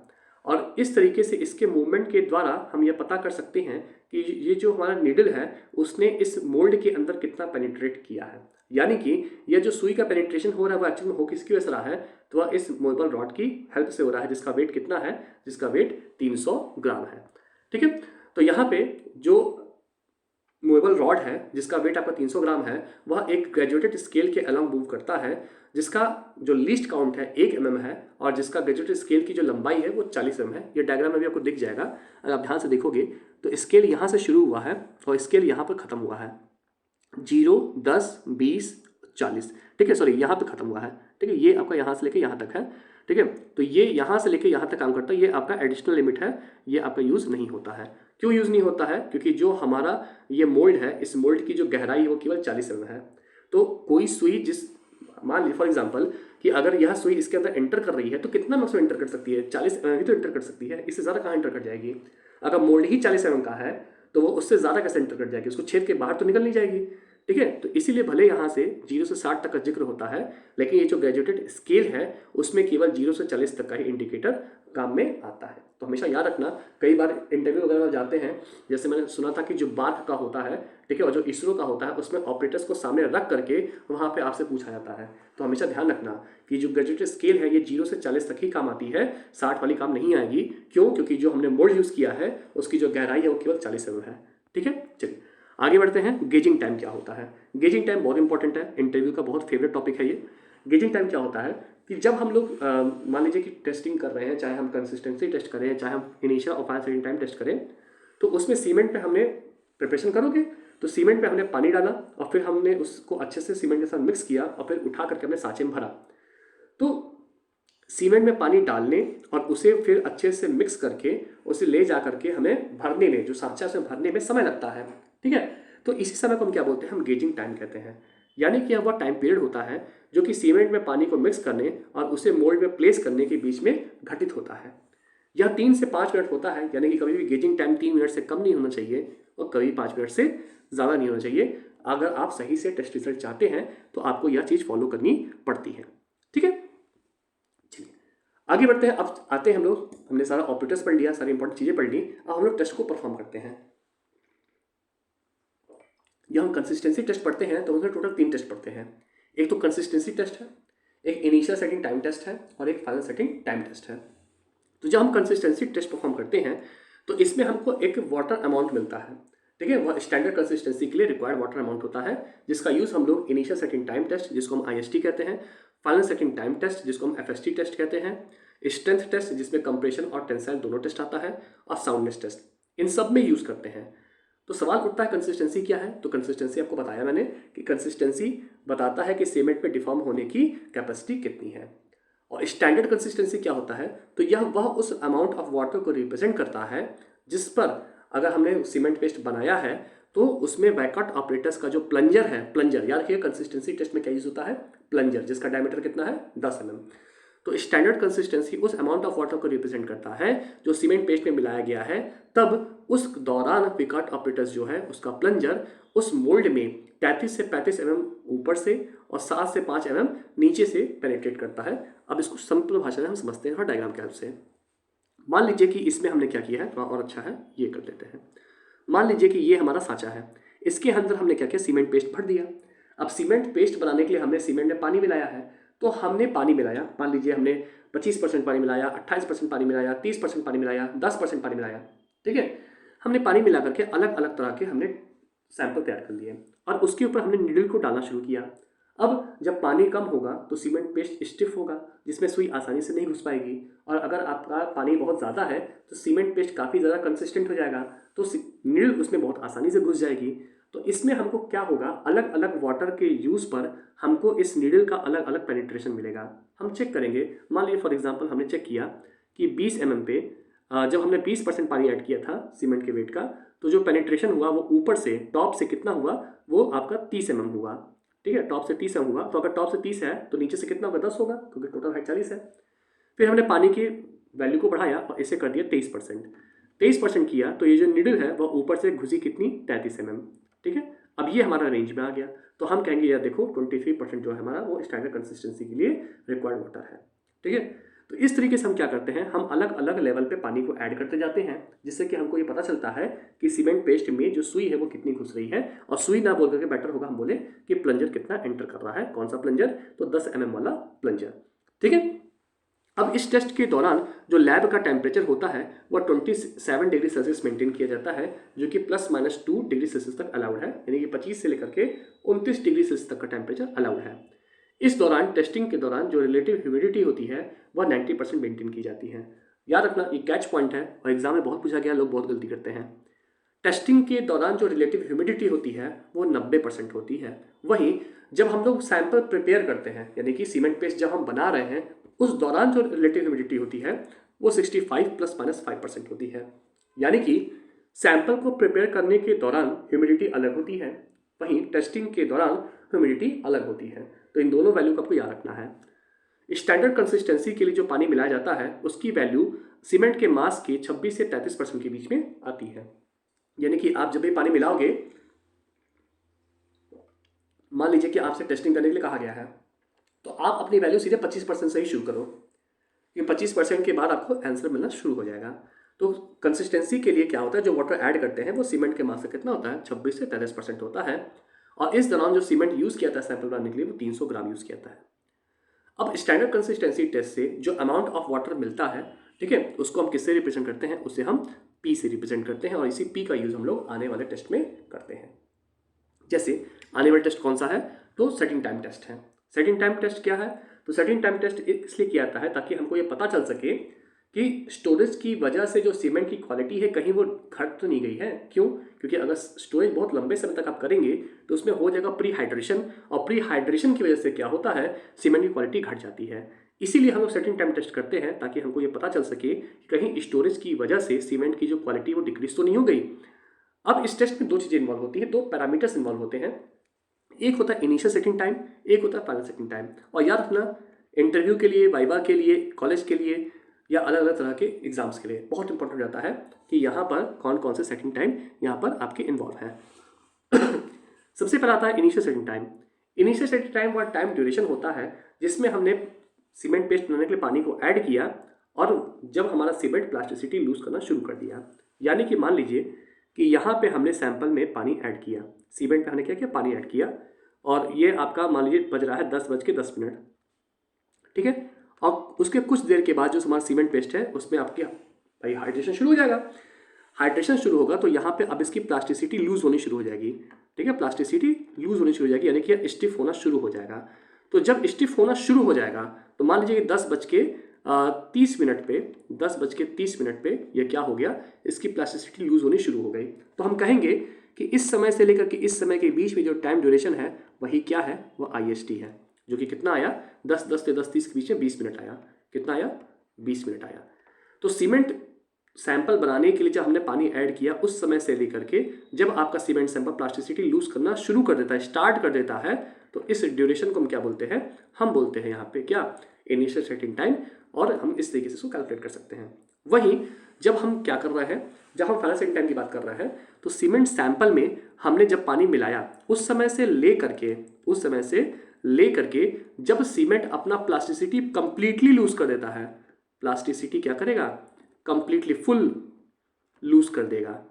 और इस तरीके से इसके मूवमेंट के द्वारा हम यह पता कर सकते हैं कि ये जो हमारा नीडल है उसने इस मोल्ड के अंदर कितना पेनिट्रेट किया है, यानी कि यह जो सुई का पेनिट्रेशन हो रहा है वो एक्चुअली में हो किसकी वजह से रहा है, तो वह इस मूवेबल रॉड की हेल्प से हो रहा है, जिसका वेट कितना है, जिसका वेट 300 ग्राम है। ठीक है, तो यहाँ पे जो मूवेबल रॉड है जिसका वेट आपका 300 ग्राम है, वह एक ग्रेजुएटेड स्केल के अलॉन्ग मूव करता है, जिसका जो लीस्ट काउंट है 1 mm है और जिसका ग्रेजुएटेड स्केल की जो लंबाई है वो 40 mm है। ये डायग्राम में भी आपको दिख जाएगा, अगर आप ध्यान से देखोगे तो स्केल यहाँ से शुरू हुआ है और स्केल यहाँ पर खत्म हुआ है, 0, 10, 20, 40। ठीक है, सॉरी यहाँ पे खत्म हुआ है। ठीक है, ये आपका यहाँ से लेके यहाँ तक है। ठीक है, तो ये यहाँ से लेके यहाँ तक काम करता है, ये आपका एडिशनल लिमिट है, ये आपका यूज़ नहीं होता है। क्यों यूज़ नहीं होता है, क्योंकि जो हमारा ये मोल्ड है इस मोल्ड की जो गहराई है वो केवल 40 mm है। तो कोई सुई जिस, मान ली फॉर एग्जांपल कि अगर यह सुई इसके अंदर एंटर कर रही है तो कितना मैक्सिमम एंटर कर सकती है, 40 mm ही तो एंटर कर सकती है, इससे ज़्यादा कहाँ एंटर कर जाएगी। अगर मोल्ड ही 40 mm का है तो वो उससे ज़्यादा कैसे एंटर कर जाएगी, उसको छेद के बाहर तो निकल नहीं जाएगी। ठीक है, तो इसीलिए भले यहाँ से 0 से 60 तक का जिक्र होता है, लेकिन ये जो ग्रेजुएटेड स्केल है उसमें केवल 0 से 40 तक का ही इंडिकेटर काम में आता है। तो हमेशा याद रखना, कई बार इंटरव्यू वगैरह में जाते हैं, जैसे मैंने सुना था कि जो बार्क का होता है, ठीक है, और जो इसरो का होता है उसमें ऑपरेटर्स को सामने रख करके वहाँ पे आपसे पूछा जाता है। तो हमेशा ध्यान रखना कि जो ग्रेजुएटेड स्केल है ये 0 से 40 तक ही काम आती है, 60 वाली काम नहीं आएगी। क्यों, क्योंकि जो हमने मोल्ड यूज़ किया है उसकी जो गहराई है वो केवल 40 mm है। ठीक है, चलिए आगे बढ़ते हैं। गेजिंग टाइम क्या होता है, गेजिंग टाइम बहुत इंपॉर्टेंट है, इंटरव्यू का बहुत फेवरेट टॉपिक है ये। गेजिंग टाइम क्या होता है कि जब हम लोग मान लीजिए कि टेस्टिंग कर रहे हैं, चाहे हम कंसिस्टेंसी टेस्ट करें, चाहे हम इनिशियल और फाइनल सेटिंग टाइम टेस्ट करें, तो उसमें सीमेंट पे हमने प्रिपरेशन करोगे तो सीमेंट में हमने पानी डाला और फिर हमने उसको अच्छे से सीमेंट के साथ मिक्स किया और फिर उठा करके हमने सांचे में भरा। तो सीमेंट में पानी डालने और उसे फिर अच्छे से मिक्स करके उसे ले जा करके हमें भरने में, जो सांचा से भरने में समय लगता है, ठीक है। तो इसी समय को हम क्या बोलते हैं, हम गेजिंग टाइम कहते हैं। यानी कि वह टाइम पीरियड होता है जो कि सीमेंट में पानी को मिक्स करने और उसे मोल्ड में प्लेस करने के बीच में घटित होता है। यह 3 से 5 मिनट होता है, यानी कि कभी भी गेजिंग टाइम 3 मिनट से कम नहीं होना चाहिए और कभी 5 मिनट से ज़्यादा नहीं होना चाहिए। अगर आप सही से टेस्ट रिजल्ट चाहते हैं तो आपको यह चीज़ फॉलो करनी पड़ती है, ठीक है। चलिए आगे बढ़ते हैं। अब आते हैं हम लोग, हमने सारा ऑपरेटर्स पढ़ लिया, सारी इंपॉर्टेंट चीज़ें पढ़ ली। अब हम लोग टेस्ट को परफॉर्म करते हैं। जब हम कंसिस्टेंसी टेस्ट पढ़ते हैं तो उसमें टोटल 3 टेस्ट पढ़ते हैं। एक तो कंसिस्टेंसी टेस्ट है, एक इनिशियल सेटिंग टाइम टेस्ट है और एक फाइनल सेटिंग टाइम टेस्ट है। तो जब हम कंसिस्टेंसी टेस्ट परफॉर्म करते हैं तो इसमें हमको एक वाटर अमाउंट मिलता है, ठीक है। वह स्टैंडर्ड कंसिस्टेंसी के लिए रिक्वायर्ड वाटर अमाउंट होता है, जिसका यूज़ हम लोग इनिशियल सेटिंग टाइम टेस्ट जिसको हम IST कहते हैं, फाइनल सेटिंग टाइम टेस्ट जिसको हम FST टेस्ट कहते हैं, स्ट्रेंथ टेस्ट जिसमें कंप्रेशन और टेंसाइल दोनों टेस्ट आता है, और साउंडनेस टेस्ट, इन सब में यूज़ करते हैं। तो सवाल उठता है कंसिस्टेंसी क्या है। तो कंसिस्टेंसी आपको बताया मैंने कि कंसिस्टेंसी बताता है कि सीमेंट में डिफॉर्म होने की कैपेसिटी कितनी है। और स्टैंडर्ड कंसिस्टेंसी क्या होता है, तो यह वह उस अमाउंट ऑफ वाटर को रिप्रेजेंट करता है जिस पर अगर हमने सीमेंट पेस्ट बनाया है तो उसमें वैकॉट ऑपरेटर्स का जो प्लंजर है, प्लंजर याद रखिए कंसिस्टेंसी टेस्ट में क्या यूज होता है, प्लंजर, जिसका डायमीटर कितना है 10 mm। तो स्टैंडर्ड कंसिस्टेंसी उस अमाउंट ऑफ वाटर को रिप्रेजेंट करता है जो सीमेंट पेस्ट में मिलाया गया है। तब उस दौरान वैकॉट ऑपरेटर्स जो है उसका प्लंजर उस मोल्ड में 33 से 35 mm ऊपर से और 7 से 5 mm नीचे से पेनिट्रेट करता है। अब इसको सिंपल भाषा में हम समझते हैं और डायग्राम के हेल्प से। मान लीजिए कि इसमें हमने क्या किया है, थोड़ा और अच्छा है, ये कर देते हैं। मान लीजिए कि ये हमारा सांचा है, इसके अंदर हमने क्या किया, सीमेंट पेस्ट भर दिया। अब सीमेंट पेस्ट बनाने के लिए हमने सीमेंट में पानी मिलाया है। तो हमने पानी मिलाया, मान लीजिए हमने 25% पानी मिलाया, 28% पानी मिलाया, 30% पानी मिलाया, 10% पानी मिलाया, ठीक है। हमने पानी मिला करके अलग अलग तरह के हमने सैंपल तैयार कर लिए और उसके ऊपर हमने नीडल को डालना शुरू किया। अब जब पानी कम होगा तो सीमेंट पेस्ट स्टिफ होगा, जिसमें सुई आसानी से नहीं घुस पाएगी। और अगर आपका पानी बहुत ज़्यादा है तो सीमेंट पेस्ट काफ़ी ज़्यादा कंसिस्टेंट हो जाएगा, तो नीडल उसमें बहुत आसानी से घुस जाएगी। तो इसमें हमको क्या होगा, अलग अलग वाटर के यूज़ पर हमको इस नीडल का अलग अलग पेनिट्रेशन मिलेगा। हम चेक करेंगे, मान लीजिए फॉर एग्जांपल हमने चेक किया कि 20 mm पे जब हमने 20% पानी ऐड किया था सीमेंट के वेट का, तो जो पेनिट्रेशन हुआ वो ऊपर से टॉप से कितना हुआ, वो आपका 30 mm हुआ, ठीक है। टॉप से 30 mm हुआ, तो अगर टॉप से 30 है तो नीचे से कितना होगा, 10 होगा, क्योंकि टोटल हाइट 40 है। फिर हमने पानी की वैल्यू को बढ़ाया और इसे कर दिया 23% किया, तो ये जो नीडल है वह ऊपर से घुसी कितनी, 33 mm, ठीक है। अब ये हमारा रेंज में आ गया, तो हम कहेंगे यार देखो 23% जो है हमारा वो स्टैंडर्ड कंसिस्टेंसी के लिए रिक्वायर्ड वाटर है, ठीक है। तो इस तरीके से हम क्या करते हैं, हम अलग अलग लेवल पे पानी को ऐड करते जाते हैं, जिससे कि हमको ये पता चलता है कि सीमेंट पेस्ट में जो सुई है वो कितनी घुस रही है। और सुई ना बोल करके बेटर होगा हम बोले कि प्लंजर कितना एंटर कर रहा है, कौन सा प्लंजर, तो 10 mm वाला प्लंजर, ठीक है। अब इस टेस्ट के दौरान जो लैब का टेम्परेचर होता है वह 27 डिग्री सेल्सियस मेंटेन किया जाता है, जो कि +-2 डिग्री सेल्सियस तक अलाउड है, यानी कि 25 से लेकर के 29 डिग्री सेल्सियस तक का टेम्परेचर अलाउड है। इस दौरान टेस्टिंग के दौरान जो रिलेटिव ह्यूमिडिटी होती है वह 90% मेंटेन की जाती है। याद रखना ये कैच पॉइंट है और एग्जाम में बहुत पूछा गया, लोग बहुत गलती करते हैं। टेस्टिंग के दौरान जो रिलेटिव ह्यूमिडिटी होती है वो 90% होती है। वहीं जब हम लोग सैंपल प्रिपेयर करते हैं, यानी कि सीमेंट पेस्ट जब हम बना रहे हैं, उस दौरान जो रिलेटिव ह्यूमिडिटी होती है वो 65 ± 5% होती है। यानी कि सैंपल को प्रिपेयर करने के दौरान ह्यूमिडिटी अलग होती है, वहीं टेस्टिंग के दौरान ह्यूमिडिटी अलग होती है। तो इन दोनों वैल्यू को आपको याद रखना है। स्टैंडर्ड कंसिस्टेंसी के लिए जो पानी मिलाया जाता है उसकी वैल्यू सीमेंट के मास के 26 से 33% के बीच में आती है। यानी कि आप जब भी पानी मिलाओगे, मान लीजिए कि आपसे टेस्टिंग करने के लिए कहा गया है, तो आप अपनी वैल्यू सीधे 25% से ही शुरू करो, क्योंकि 25% के बाद आपको आंसर मिलना शुरू हो जाएगा। तो कंसिस्टेंसी के लिए क्या होता है, जो वाटर ऐड करते हैं वो सीमेंट के मास से कितना होता है, 26 से 33% होता है। और इस दौरान जो सीमेंट यूज़ किया था सैंपल बनाने के लिए वो 300 ग्राम यूज़ किया था। अब स्टैंडर्ड कंसिस्टेंसी टेस्ट से जो अमाउंट ऑफ वाटर मिलता है, ठीक है, उसको हम किससे रिप्रेजेंट करते हैं, उसे हम पी से रिप्रेजेंट करते हैं। और इसी पी का यूज़ हम लोग आने वाले टेस्ट में करते हैं। जैसे आने वाला टेस्ट कौन सा है, तो सेटिंग टाइम टेस्ट है। सेटिंग टाइम टेस्ट क्या है, तो सेटिंग टाइम टेस्ट इसलिए किया जाता है ताकि हमको ये पता चल सके कि स्टोरेज की वजह से जो सीमेंट की क्वालिटी है कहीं वो घट तो नहीं गई है। क्यों? क्योंकि अगर स्टोरेज बहुत लंबे समय तक आप करेंगे तो उसमें हो जाएगा प्री हाइड्रेशन, और प्री हाइड्रेशन की वजह से क्या होता है, सीमेंट की क्वालिटी घट जाती है। इसीलिए हम लोग सेटिंग टाइम टेस्ट करते हैं ताकि हमको ये पता चल सके कि कहीं स्टोरेज की वजह से सीमेंट की जो क्वालिटी वो डिक्रीज तो नहीं हो गई। अब इस टेस्ट में दो चीज़ें इन्वॉल्व होती हैं, दो पैरामीटर्स इन्वॉल्व होते हैं। एक होता है इनिशियल सेटिंग टाइम, एक होता है फाइनल सेटिंग टाइम। और याद रखना, इंटरव्यू के लिए, वाइवा के लिए, कॉलेज के लिए या अलग अलग तरह के एग्जाम्स के लिए बहुत इंपॉर्टेंट हो जाता है कि यहाँ पर कौन कौन से सेटिंग टाइम यहाँ पर आपके इन्वॉल्व हैं। सबसे पहला आता है initial setting time. Initial setting time वह टाइम ड्यूरेशन होता है जिसमें हमने सीमेंट पेस्ट बनाने के लिए पानी को ऐड किया और जब हमारा सीमेंट प्लास्टिसिटी लूज करना शुरू कर दिया। यानी कि मान लीजिए कि यहाँ पे हमने सैंपल में पानी ऐड किया, सीमेंट पे हमने क्या किया, पानी ऐड किया, और ये आपका मान लीजिए बज रहा है 10:10, ठीक है। और उसके कुछ देर के बाद जो हमारा सीमेंट पेस्ट है उसमें आपकी भाई हाइड्रेशन शुरू हो जाएगा। हाइड्रेशन शुरू होगा तो यहाँ पे अब इसकी प्लास्टिसिटी लूज होनी शुरू हो जाएगी, ठीक है। प्लास्टिसिटी लूज होनी शुरू हो जाएगी यानी कि स्टिफ होना शुरू हो जाएगा। तो जब स्टिफ होना शुरू हो जाएगा तो मान लीजिए कि 10:30 पे 10:30 पे ये क्या हो गया, इसकी प्लास्टिसिटी लूज होनी शुरू हो गई। तो हम कहेंगे कि इस समय से लेकर के इस समय के बीच में जो टाइम ड्यूरेशन है वही क्या है, वह IST है, जो कि कितना आया, 10:10 से 10:30 के बीच में 20 मिनट आया। कितना आया? 20 मिनट आया। तो सीमेंट सैंपल बनाने के लिए जब हमने पानी ऐड किया उस समय से लेकर के जब आपका सीमेंट सैंपल प्लास्टिसिटी लूज करना शुरू कर देता है, स्टार्ट कर देता है, तो इस ड्यूरेशन को हम क्या बोलते हैं, हम बोलते हैं यहाँ पे क्या, इनिशियल सेटिंग टाइम। और हम इस तरीके से इसको कैलकुलेट कर सकते हैं। वहीं जब हम क्या कर रहे हैं, जब हम फाइनल सेटिंग टाइम की बात कर रहे हैं तो सीमेंट सैंपल में हमने जब पानी मिलाया उस समय से ले करके जब सीमेंट अपना प्लास्टिसिटी कंप्लीटली लूज कर देता है, प्लास्टिसिटी क्या करेगा, कंप्लीटली फुल लूज कर देगा,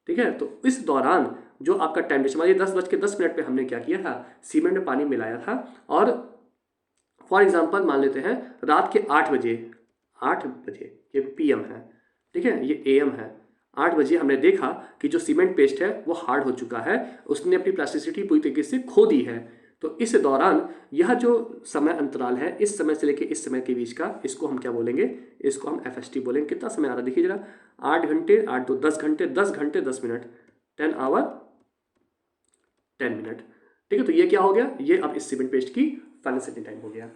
ठीक है। तो इस दौरान जो आपका टाइम ड्यूरेशन, मान लीजिए 10:10 पे हमने क्या किया था, सीमेंट में पानी मिलाया था, और फॉर एग्जांपल मान लेते हैं रात के 8 बजे ये PM है, ठीक है, ये AM है। 8 बजे हमने देखा कि जो सीमेंट पेस्ट है वो हार्ड हो चुका है, उसने अपनी प्लास्टिसिटी पूरी तरीके से खो दी है। तो इस दौरान यह जो समय अंतराल है, इस समय से लेकर इस समय के बीच का, इसको हम क्या बोलेंगे, इसको हम FST बोलेंगे। कितना समय आ रहा है देखिए जरा, 8 घंटे, 8 2 10 घंटे, 10 घंटे 10 मिनट, 10 आवर 10 मिनट, ठीक है। तो ये क्या हो गया, ये अब इस सीमेंट पेस्ट की फाइनल सेटिंग टाइम हो गया।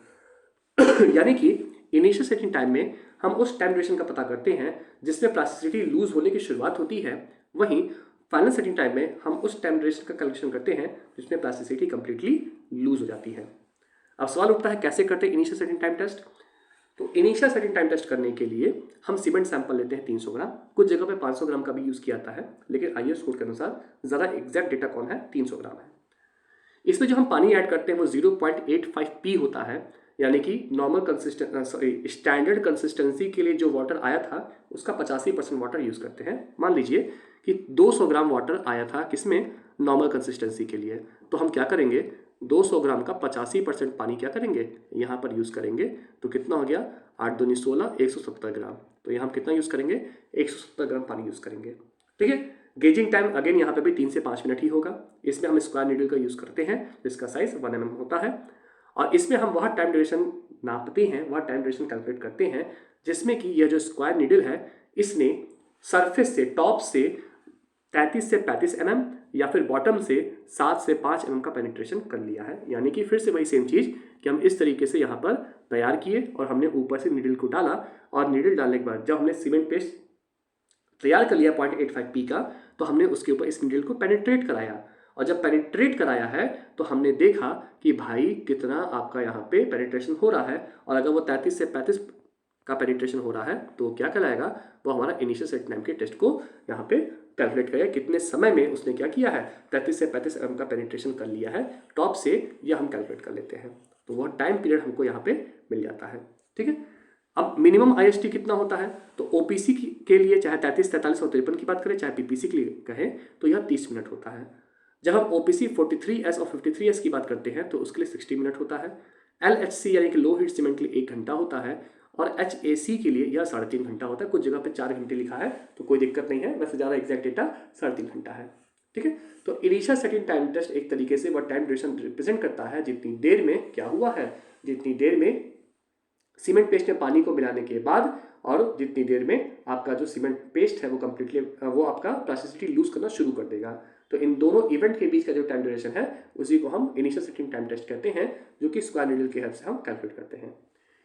यानी कि इनिशियल सेटिंग टाइम में हम उस टाइम ड्यूरेशन का पता करते हैं जिसमें प्लास्टिसिटी लूज होने की शुरुआत होती है। वहीं फाइनल सेटिंग टाइम में हम उस टाइम ड्यूरेशन का कैलकुलेशन करते हैं जिसमें प्लास्टिसिटी कंप्लीटली लूज हो जाती है। अब सवाल उठता है कैसे करते हैं इनिशियल सेटिंग टाइम टेस्ट। तो इनिशियल सेटिंग टाइम टेस्ट करने के लिए हम सीमेंट सैंपल लेते हैं 300 ग्राम, कुछ जगह पे 500 ग्राम का भी यूज़ किया जाता है, लेकिन IS कोड के अनुसार ज़्यादा एग्जैक्ट डेटा कौन है, 300 ग्राम है। इसमें जो हम पानी ऐड करते हैं वो 0.85 p होता है, यानी कि स्टैंडर्ड कंसिस्टेंसी के लिए जो वाटर आया था उसका 85% वाटर यूज़ करते हैं। मान लीजिए कि 200 ग्राम वाटर आया था किसमें, नॉर्मल कंसिस्टेंसी के लिए, तो हम क्या करेंगे, 200 ग्राम का 85% पानी क्या करेंगे, यहाँ पर यूज़ करेंगे। तो कितना हो गया, 8 दूनी 16, 170 ग्राम। तो यहाँ हम कितना यूज़ करेंगे, 170 ग्राम पानी यूज़ करेंगे, ठीक है। गेजिंग टाइम अगेन यहाँ पे भी 3 से 5 मिनट ही होगा। इसमें हम स्क्वायर नीडल का यूज़ करते हैं जिसका साइज 1 mm होता है, और इसमें हम वह टाइम ड्यूरेशन नापते हैं, वह टाइम ड्यूरेशन कैलकुलेट करते हैं जिसमें कि यह जो स्क्वायर नीडल है इसने सरफेस से, टॉप से 33 से 35 mm या फिर बॉटम से 7 से 5 mm का पेनिट्रेशन कर लिया है। यानी कि फिर से वही सेम चीज़ कि हम इस तरीके से यहाँ पर तैयार किए और हमने ऊपर से नीडल को डाला, और नीडल डालने के बाद जब हमने सीमेंट पेस्ट तैयार कर लिया 0.85 p का, तो हमने उसके ऊपर इस नीडल को पेनिट्रेट कराया, और जब पेनिट्रेट कराया है तो हमने देखा कि भाई कितना आपका यहाँ पे पेनिट्रेशन हो रहा है, और अगर वो 33 से 35 का पेनिट्रेशन हो रहा है तो क्या कहलाएगा, वो हमारा इनिशियल सेट टाइम के टेस्ट को यहाँ पे कैलकुलेट करेगा, कितने समय में उसने क्या किया है, 33 से 35 mm का पेनिट्रेशन कर लिया है टॉप से, यह हम कैलकुलेट कर लेते हैं। तो वह टाइम पीरियड हमको यहाँ पे मिल जाता है, ठीक है। अब मिनिमम IST कितना होता है, तो OPC के लिए चाहे 33, 43 और 53 की बात करें, चाहे PPC के लिए कहें तो यह 30 मिनट होता है। जब हम OPC 43S और 53S की बात करते हैं तो उसके लिए 60 मिनट होता है। LHC यानी कि लो हीट सीमेंट के लिए 1 घंटा होता है, और HAC के लिए यह 3.5 घंटा होता है। कुछ जगह पे 4 घंटे लिखा है तो कोई दिक्कत नहीं है, वैसे ज़्यादा एग्जैक्ट डेटा 3.5 घंटा है, ठीक है। तो इनिशियल सेटिंग टाइम टेस्ट एक तरीके से वह टाइम ड्यूरेशन रिप्रेजेंट करता है जितनी देर में क्या हुआ है, जितनी देर में सीमेंट पेस्ट में पानी को मिलाने के बाद और जितनी देर में आपका जो सीमेंट पेस्ट है वो कम्प्लीटली वो आपका प्लास्टिसिटी लूज करना शुरू कर देगा। तो इन दोनों इवेंट के बीच का जो टाइम ड्यूरेशन है उसी को हम इनिशियल सेटिंग टाइम टेस्ट कहते हैं, जो कि स्क्वायर नीडल की हेल्प से हम कैलकुलेट करते हैं।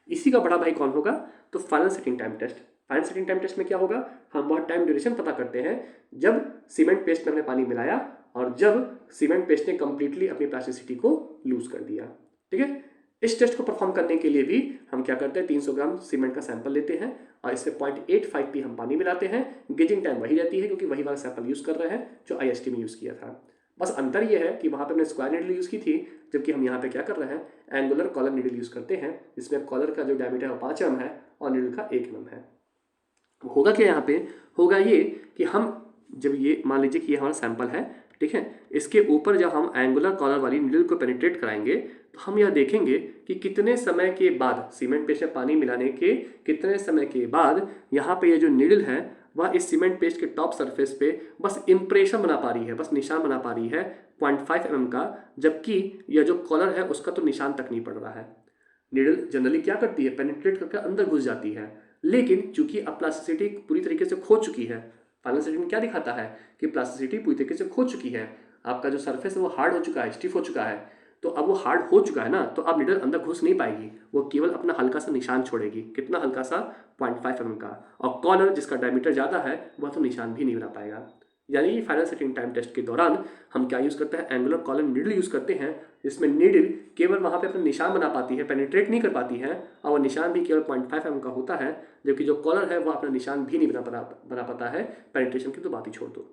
इसी का बड़ा भाई कौन होगा? तो final setting time test. Final setting time test में क्या होगा, हम वह टाइम ड्यूरेशन पता करते हैं जब सीमेंट पेस्ट में हमने पानी मिलाया और जब सीमेंट पेस्ट ने कंप्लीटली अपनी प्लास्टिसिटी को लूज कर दिया। ठीक है, इस टेस्ट को परफॉर्म करने के लिए भी हम क्या करते हैं, 300 ग्राम सीमेंट का सैंपल लेते हैं और इसमें 0.85 पी हम पानी मिलाते हैं। गेजिंग टाइम वही रहती है क्योंकि वही वाला सैंपल यूज कर रहे हैं जो IST में यूज किया था। बस अंतर यह है कि वहां पे हमने स्क्वायर नीडल यूज की थी, जबकि हम यहाँ पे क्या कर रहे हैं, एंगुलर कॉलर नीडल यूज करते हैं, जिसमें कॉलर का जो डायमीटर है 5 mm है और नीडल का 1 mm है। होगा क्या यहाँ पे, होगा ये कि हम जब ये मान लीजिए कि ये हमारा सैंपल है, ठीक है, इसके ऊपर जब हम एंगुलर कॉलर वाली नीडल को पेनिट्रेट कराएंगे तो हम यह देखेंगे कि कितने समय के बाद, सीमेंट पेस्ट में पानी मिलाने के कितने समय के बाद यहाँ पे ये जो नीडल है वह इस सीमेंट पेस्ट के टॉप सरफेस पे बस इंप्रेशन बना पा रही है, बस निशान बना पा रही है 0.5 mm का, जबकि यह जो कॉलर है उसका तो निशान तक नहीं पड़ रहा है। नीडल जनरली क्या करती है, पेनिट्रेट करके अंदर घुस जाती है, लेकिन चूंकि अब प्लास्टिसिटी पूरी तरीके से खो चुकी है, फाइनल सेटिंग में क्या दिखाता है कि प्लास्टिसिटी पूरी तरीके से खो चुकी है, आपका जो सरफेस है वो हार्ड हो चुका है, स्टिफ हो चुका है। तो अब वो हार्ड हो चुका है ना, तो अब नीडल अंदर घुस नहीं पाएगी, वो केवल अपना हल्का सा निशान छोड़ेगी। कितना हल्का सा, 0.5 mm का। और कॉलर जिसका डायमीटर ज़्यादा है वह तो निशान भी नहीं बना पाएगा। यानी कि फाइनल सेटिंग टाइम टेस्ट के दौरान हम क्या यूज़ करते हैं, एंगुलर कॉलर नीडल यूज़ करते हैं, जिसमें नीडल केवल वहाँ पे अपना निशान बना पाती है, पेनिट्रेट नहीं कर पाती है, और वो निशान भी केवल 0.5 mm का होता है, जबकि जो कॉलर है वो अपना निशान भी नहीं बना पाता है। पेनिट्रेशन की तो बात ही छोड़ दो।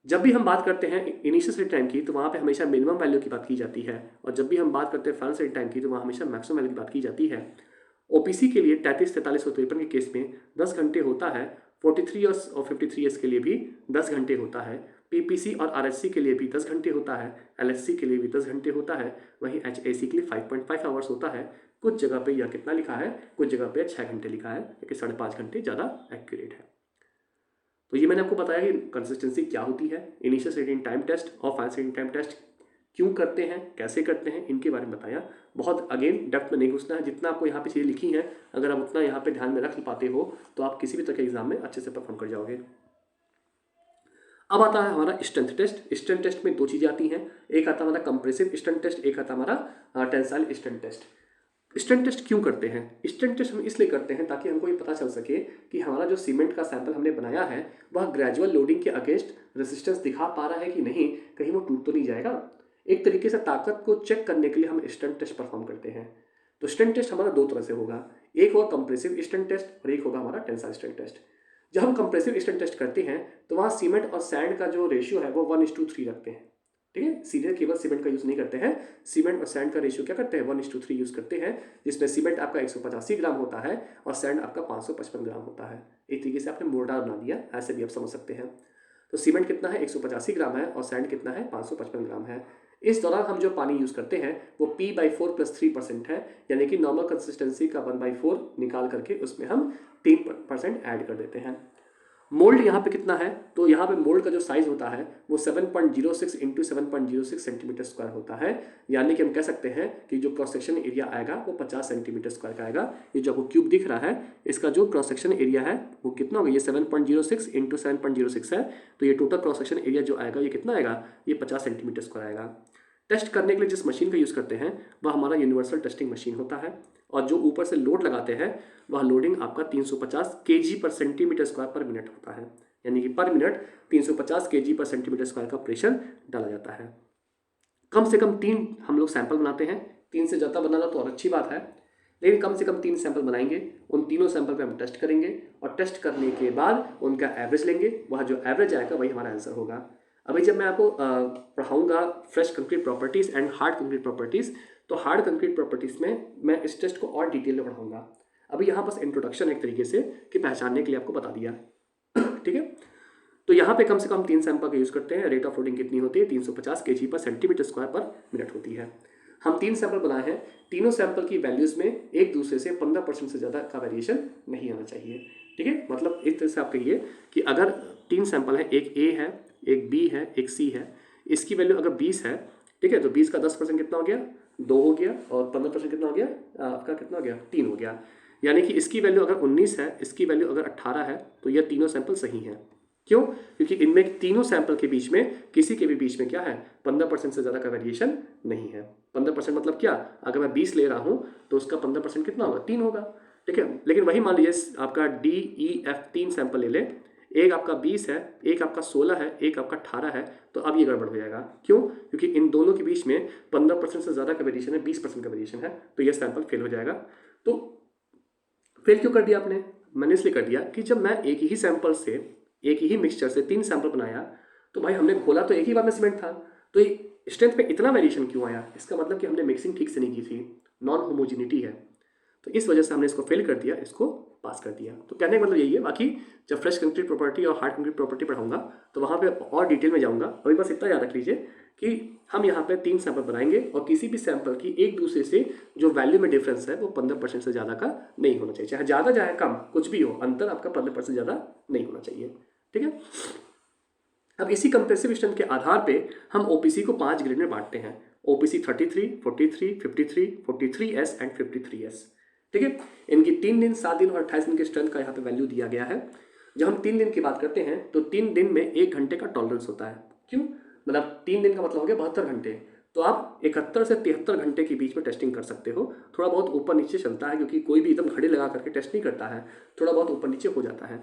जब भी हम बात करते हैं इनिशियल सेटिंग टाइम की तो वहाँ पे हमेशा मिनिमम वैल्यू की बात की जाती है, और जब भी हम बात करते हैं फाइनल सेटिंग टाइम की तो वहाँ हमेशा मैक्सिमम वैल्यू की बात की जाती है। OPC के लिए 33, 43 और 53 के केस में 10 घंटे होता है, 43 और 53 के लिए भी 10 घंटे होता है, PPC और RSC के लिए भी 10 घंटे होता है, LSC के लिए भी 10 घंटे होता है, वहीं HAC के लिए 5.5 आवर्स होता है। कुछ जगह पे यह कितना लिखा है, कुछ जगह पे 6 घंटे लिखा है, क्योंकि 5.5 घंटे ज़्यादा एक्यूरेट है। तो ये मैंने आपको बताया कि कंसिस्टेंसी क्या होती है, इनिशियल सेटिंग टाइम टेस्ट और फाइनल सेटिंग टाइम टेस्ट क्यों करते हैं, कैसे करते हैं, इनके बारे में बताया। बहुत अगेन डेप्थ में नहीं घुसना है, जितना आपको यहाँ पे चीज़ें लिखी हैं अगर आप उतना यहाँ पे ध्यान में रख पाते हो तो आप किसी भी तरह के एग्जाम में अच्छे से परफॉर्म कर जाओगे। अब आता है हमारा स्ट्रेंथ टेस्ट। स्ट्रेंथ टेस्ट में 2 चीज़ें आती हैं, एक आता है हमारा कंप्रेसिव स्ट्रेंथ टेस्ट, एक आता है हमारा tensile strength test. Strength test क्यों करते हैं? स्ट्रेंथ टेस्ट हम इसलिए करते हैं ताकि हमको ये पता चल सके कि हमारा जो सीमेंट का सैंपल हमने बनाया है वह ग्रेजुअल लोडिंग के अगेंस्ट रेजिस्टेंस दिखा पा रहा है कि नहीं, कहीं वो टूट तो नहीं जाएगा। एक तरीके से ताकत को चेक करने के लिए हम स्ट्रेंथ टेस्ट परफॉर्म करते हैं। तो स्ट्रेंथ टेस्ट हमारा 2 तरह से होगा, एक होगा कंप्रेसिव स्ट्रेंथ टेस्ट और एक होगा हमारा टेंसाइल स्ट्रेंथ टेस्ट। जब हम कंप्रेसिव स्ट्रेंथ टेस्ट करते हैं तो वहाँ सीमेंट और सैंड का जो रेशियो है वो 1:3 रखते हैं। ठीक है, सीधे केवल सीमेंट का यूज़ नहीं करते हैं, सीमेंट और सैंड का रेशियो क्या करते हैं, 1:3 यूज़ करते हैं, जिसमें सीमेंट आपका 185 ग्राम होता है और सैंड आपका 555 ग्राम होता है। एक तरीके से आपने मोर्टार बना दिया, ऐसे भी आप समझ सकते हैं। तो सीमेंट कितना है, 185 ग्राम है, और सैंड कितना है, 555 ग्राम है। इस दौरान हम जो पानी यूज़ करते हैं वो P/4 + 3% है, यानी कि नॉर्मल कंसिस्टेंसी का 1/4 निकाल करके उसमें हम 3% ऐड कर देते हैं। मोल्ड यहाँ पे कितना है, तो यहाँ पे मोल्ड का जो साइज होता है वो 7.06 × 7.06 सेंटीमीटर स्क्वायर होता है, यानी कि हम कह सकते हैं कि जो क्रॉस सेक्शन एरिया आएगा वो 50 सेंटीमीटर स्क्वायर का आएगा। ये जो आपको क्यूब दिख रहा है इसका जो क्रॉस सेक्शन एरिया है वो कितना होगा, ये 7.06 × 7.06 है, तो ये टोटल क्रॉस सेक्शन एरिया जो आएगा ये कितना आएगा, ये 50 सेंटीमीटर स्क्वायर आएगा। टेस्ट करने के लिए जिस मशीन का यूज़ करते हैं वह हमारा यूनिवर्सल टेस्टिंग मशीन होता है, और जो ऊपर से लोड लगाते हैं वह लोडिंग आपका 350 kg/cm² होता है, यानी कि पर मिनट 350 kg/cm² का प्रेशर डाला जाता है। कम से कम 3 हम लोग सैंपल बनाते हैं, 3 से ज़्यादा बनाना तो और अच्छी बात है, लेकिन कम से कम 3 सैंपल बनाएंगे। उन तीनों सैंपल पे हम टेस्ट करेंगे और टेस्ट करने के बाद उनका एवरेज लेंगे, वह जो एवरेज आएगा वही हमारा आंसर होगा। अभी जब मैं आपको पढ़ाऊँगा fresh concrete properties and hard concrete properties, तो हार्ड कंक्रीट प्रॉपर्टीज़ में मैं इस टेस्ट को और डिटेल में पढ़ाऊँगा। अभी यहाँ बस इंट्रोडक्शन एक तरीके से कि पहचानने के लिए आपको बता दिया। ठीक है, तो यहाँ पे कम से कम 3 सैंपल का यूज़ करते हैं। रेट ऑफ लोडिंग कितनी होती है, 350 kg/cm² होती है। हम 3 सैंपल बनाए हैं, तीनों सैंपल की वैल्यूज़ में एक दूसरे से 15% से ज़्यादा का वेरिएशन नहीं आना चाहिए। ठीक है, मतलब इस तरह से आप कहिए कि अगर 3 सैंपल है, एक A है, एक B है, एक C है, इसकी वैल्यू अगर 20 है, ठीक है, तो 20 का 10% कितना हो गया, 2 हो गया और 15% कितना हो गया आपका, कितना हो गया 3 हो गया। यानी कि इसकी वैल्यू अगर 19 है, इसकी वैल्यू अगर 18 है, तो यह तीनों सैंपल सही हैं। क्यों? क्योंकि इनमें तीनों सैंपल के बीच में किसी के भी बीच में क्या है, 15% से ज़्यादा का वेरिएशन नहीं है। 15% मतलब क्या, अगर मैं 20 ले रहा हूँ तो उसका 15% कितना होगा, 3 होगा। ठीक है, लेकिन वही मान लीजिए आपका DEF 3 सैंपल ले ले, एक आपका 20 है, एक आपका 16 है, एक आपका 18 है, तो अब ये गड़बड़ हो जाएगा। क्यों? क्योंकि इन दोनों के बीच में 15% से ज़्यादा का वेरिएशन है, 20% का वेरिएशन है, तो ये सैंपल फेल हो जाएगा। तो फेल क्यों कर दिया आपने? मैंने इसलिए कर दिया कि जब मैं एक ही सैंपल से, एक ही मिक्सचर से 3 सैंपल बनाया, तो भाई हमने घोला तो एक ही बार में सीमेंट था, तो स्ट्रेंथ में इतना वेरिएशन क्यों आया? इसका मतलब कि हमने मिक्सिंग ठीक से नहीं की थी, नॉन होमोजिनिटी है। तो इस वजह से हमने इसको फेल कर दिया, इसको पास कर दिया। तो कहने का मतलब यही है। बाकी जब फ्रेश कंक्रीट प्रॉपर्टी और हार्ड कंक्रीट प्रॉपर्टी पढ़ाऊंगा तो वहाँ पे और डिटेल में जाऊंगा। अभी बस इतना याद रख लीजिए कि हम यहाँ पे 3 सैंपल बनाएंगे और किसी भी सैंपल की एक दूसरे से जो वैल्यू में डिफरेंस है वो 15% से ज़्यादा का नहीं होना चाहिए। चाहे ज़्यादा चाहे कम, कुछ भी हो, अंतर आपका 15% ज़्यादा नहीं होना चाहिए। ठीक है। अब इसी कंप्रेसिव स्ट्रेंथ के आधार पे हम ओपीसी को 5 ग्रेड में बांटते हैं। OPC 33, 43, 53, 43S and 53S। ठीक है। इनकी 3 दिन, 7 दिन और 28 दिन के स्ट्रेंथ का यहाँ पे वैल्यू दिया गया है। जब हम 3 दिन की बात करते हैं तो 3 दिन में 1 घंटे का टॉलरेंस होता है। क्यों? मतलब 3 दिन का मतलब हो गया 72 घंटे। तो आप 71 से 73 घंटे के बीच में टेस्टिंग कर सकते हो। थोड़ा बहुत ऊपर नीचे चलता है क्योंकि कोई भी एकदम घड़ी लगा करके टेस्ट नहीं करता है, थोड़ा बहुत ऊपर नीचे हो जाता है।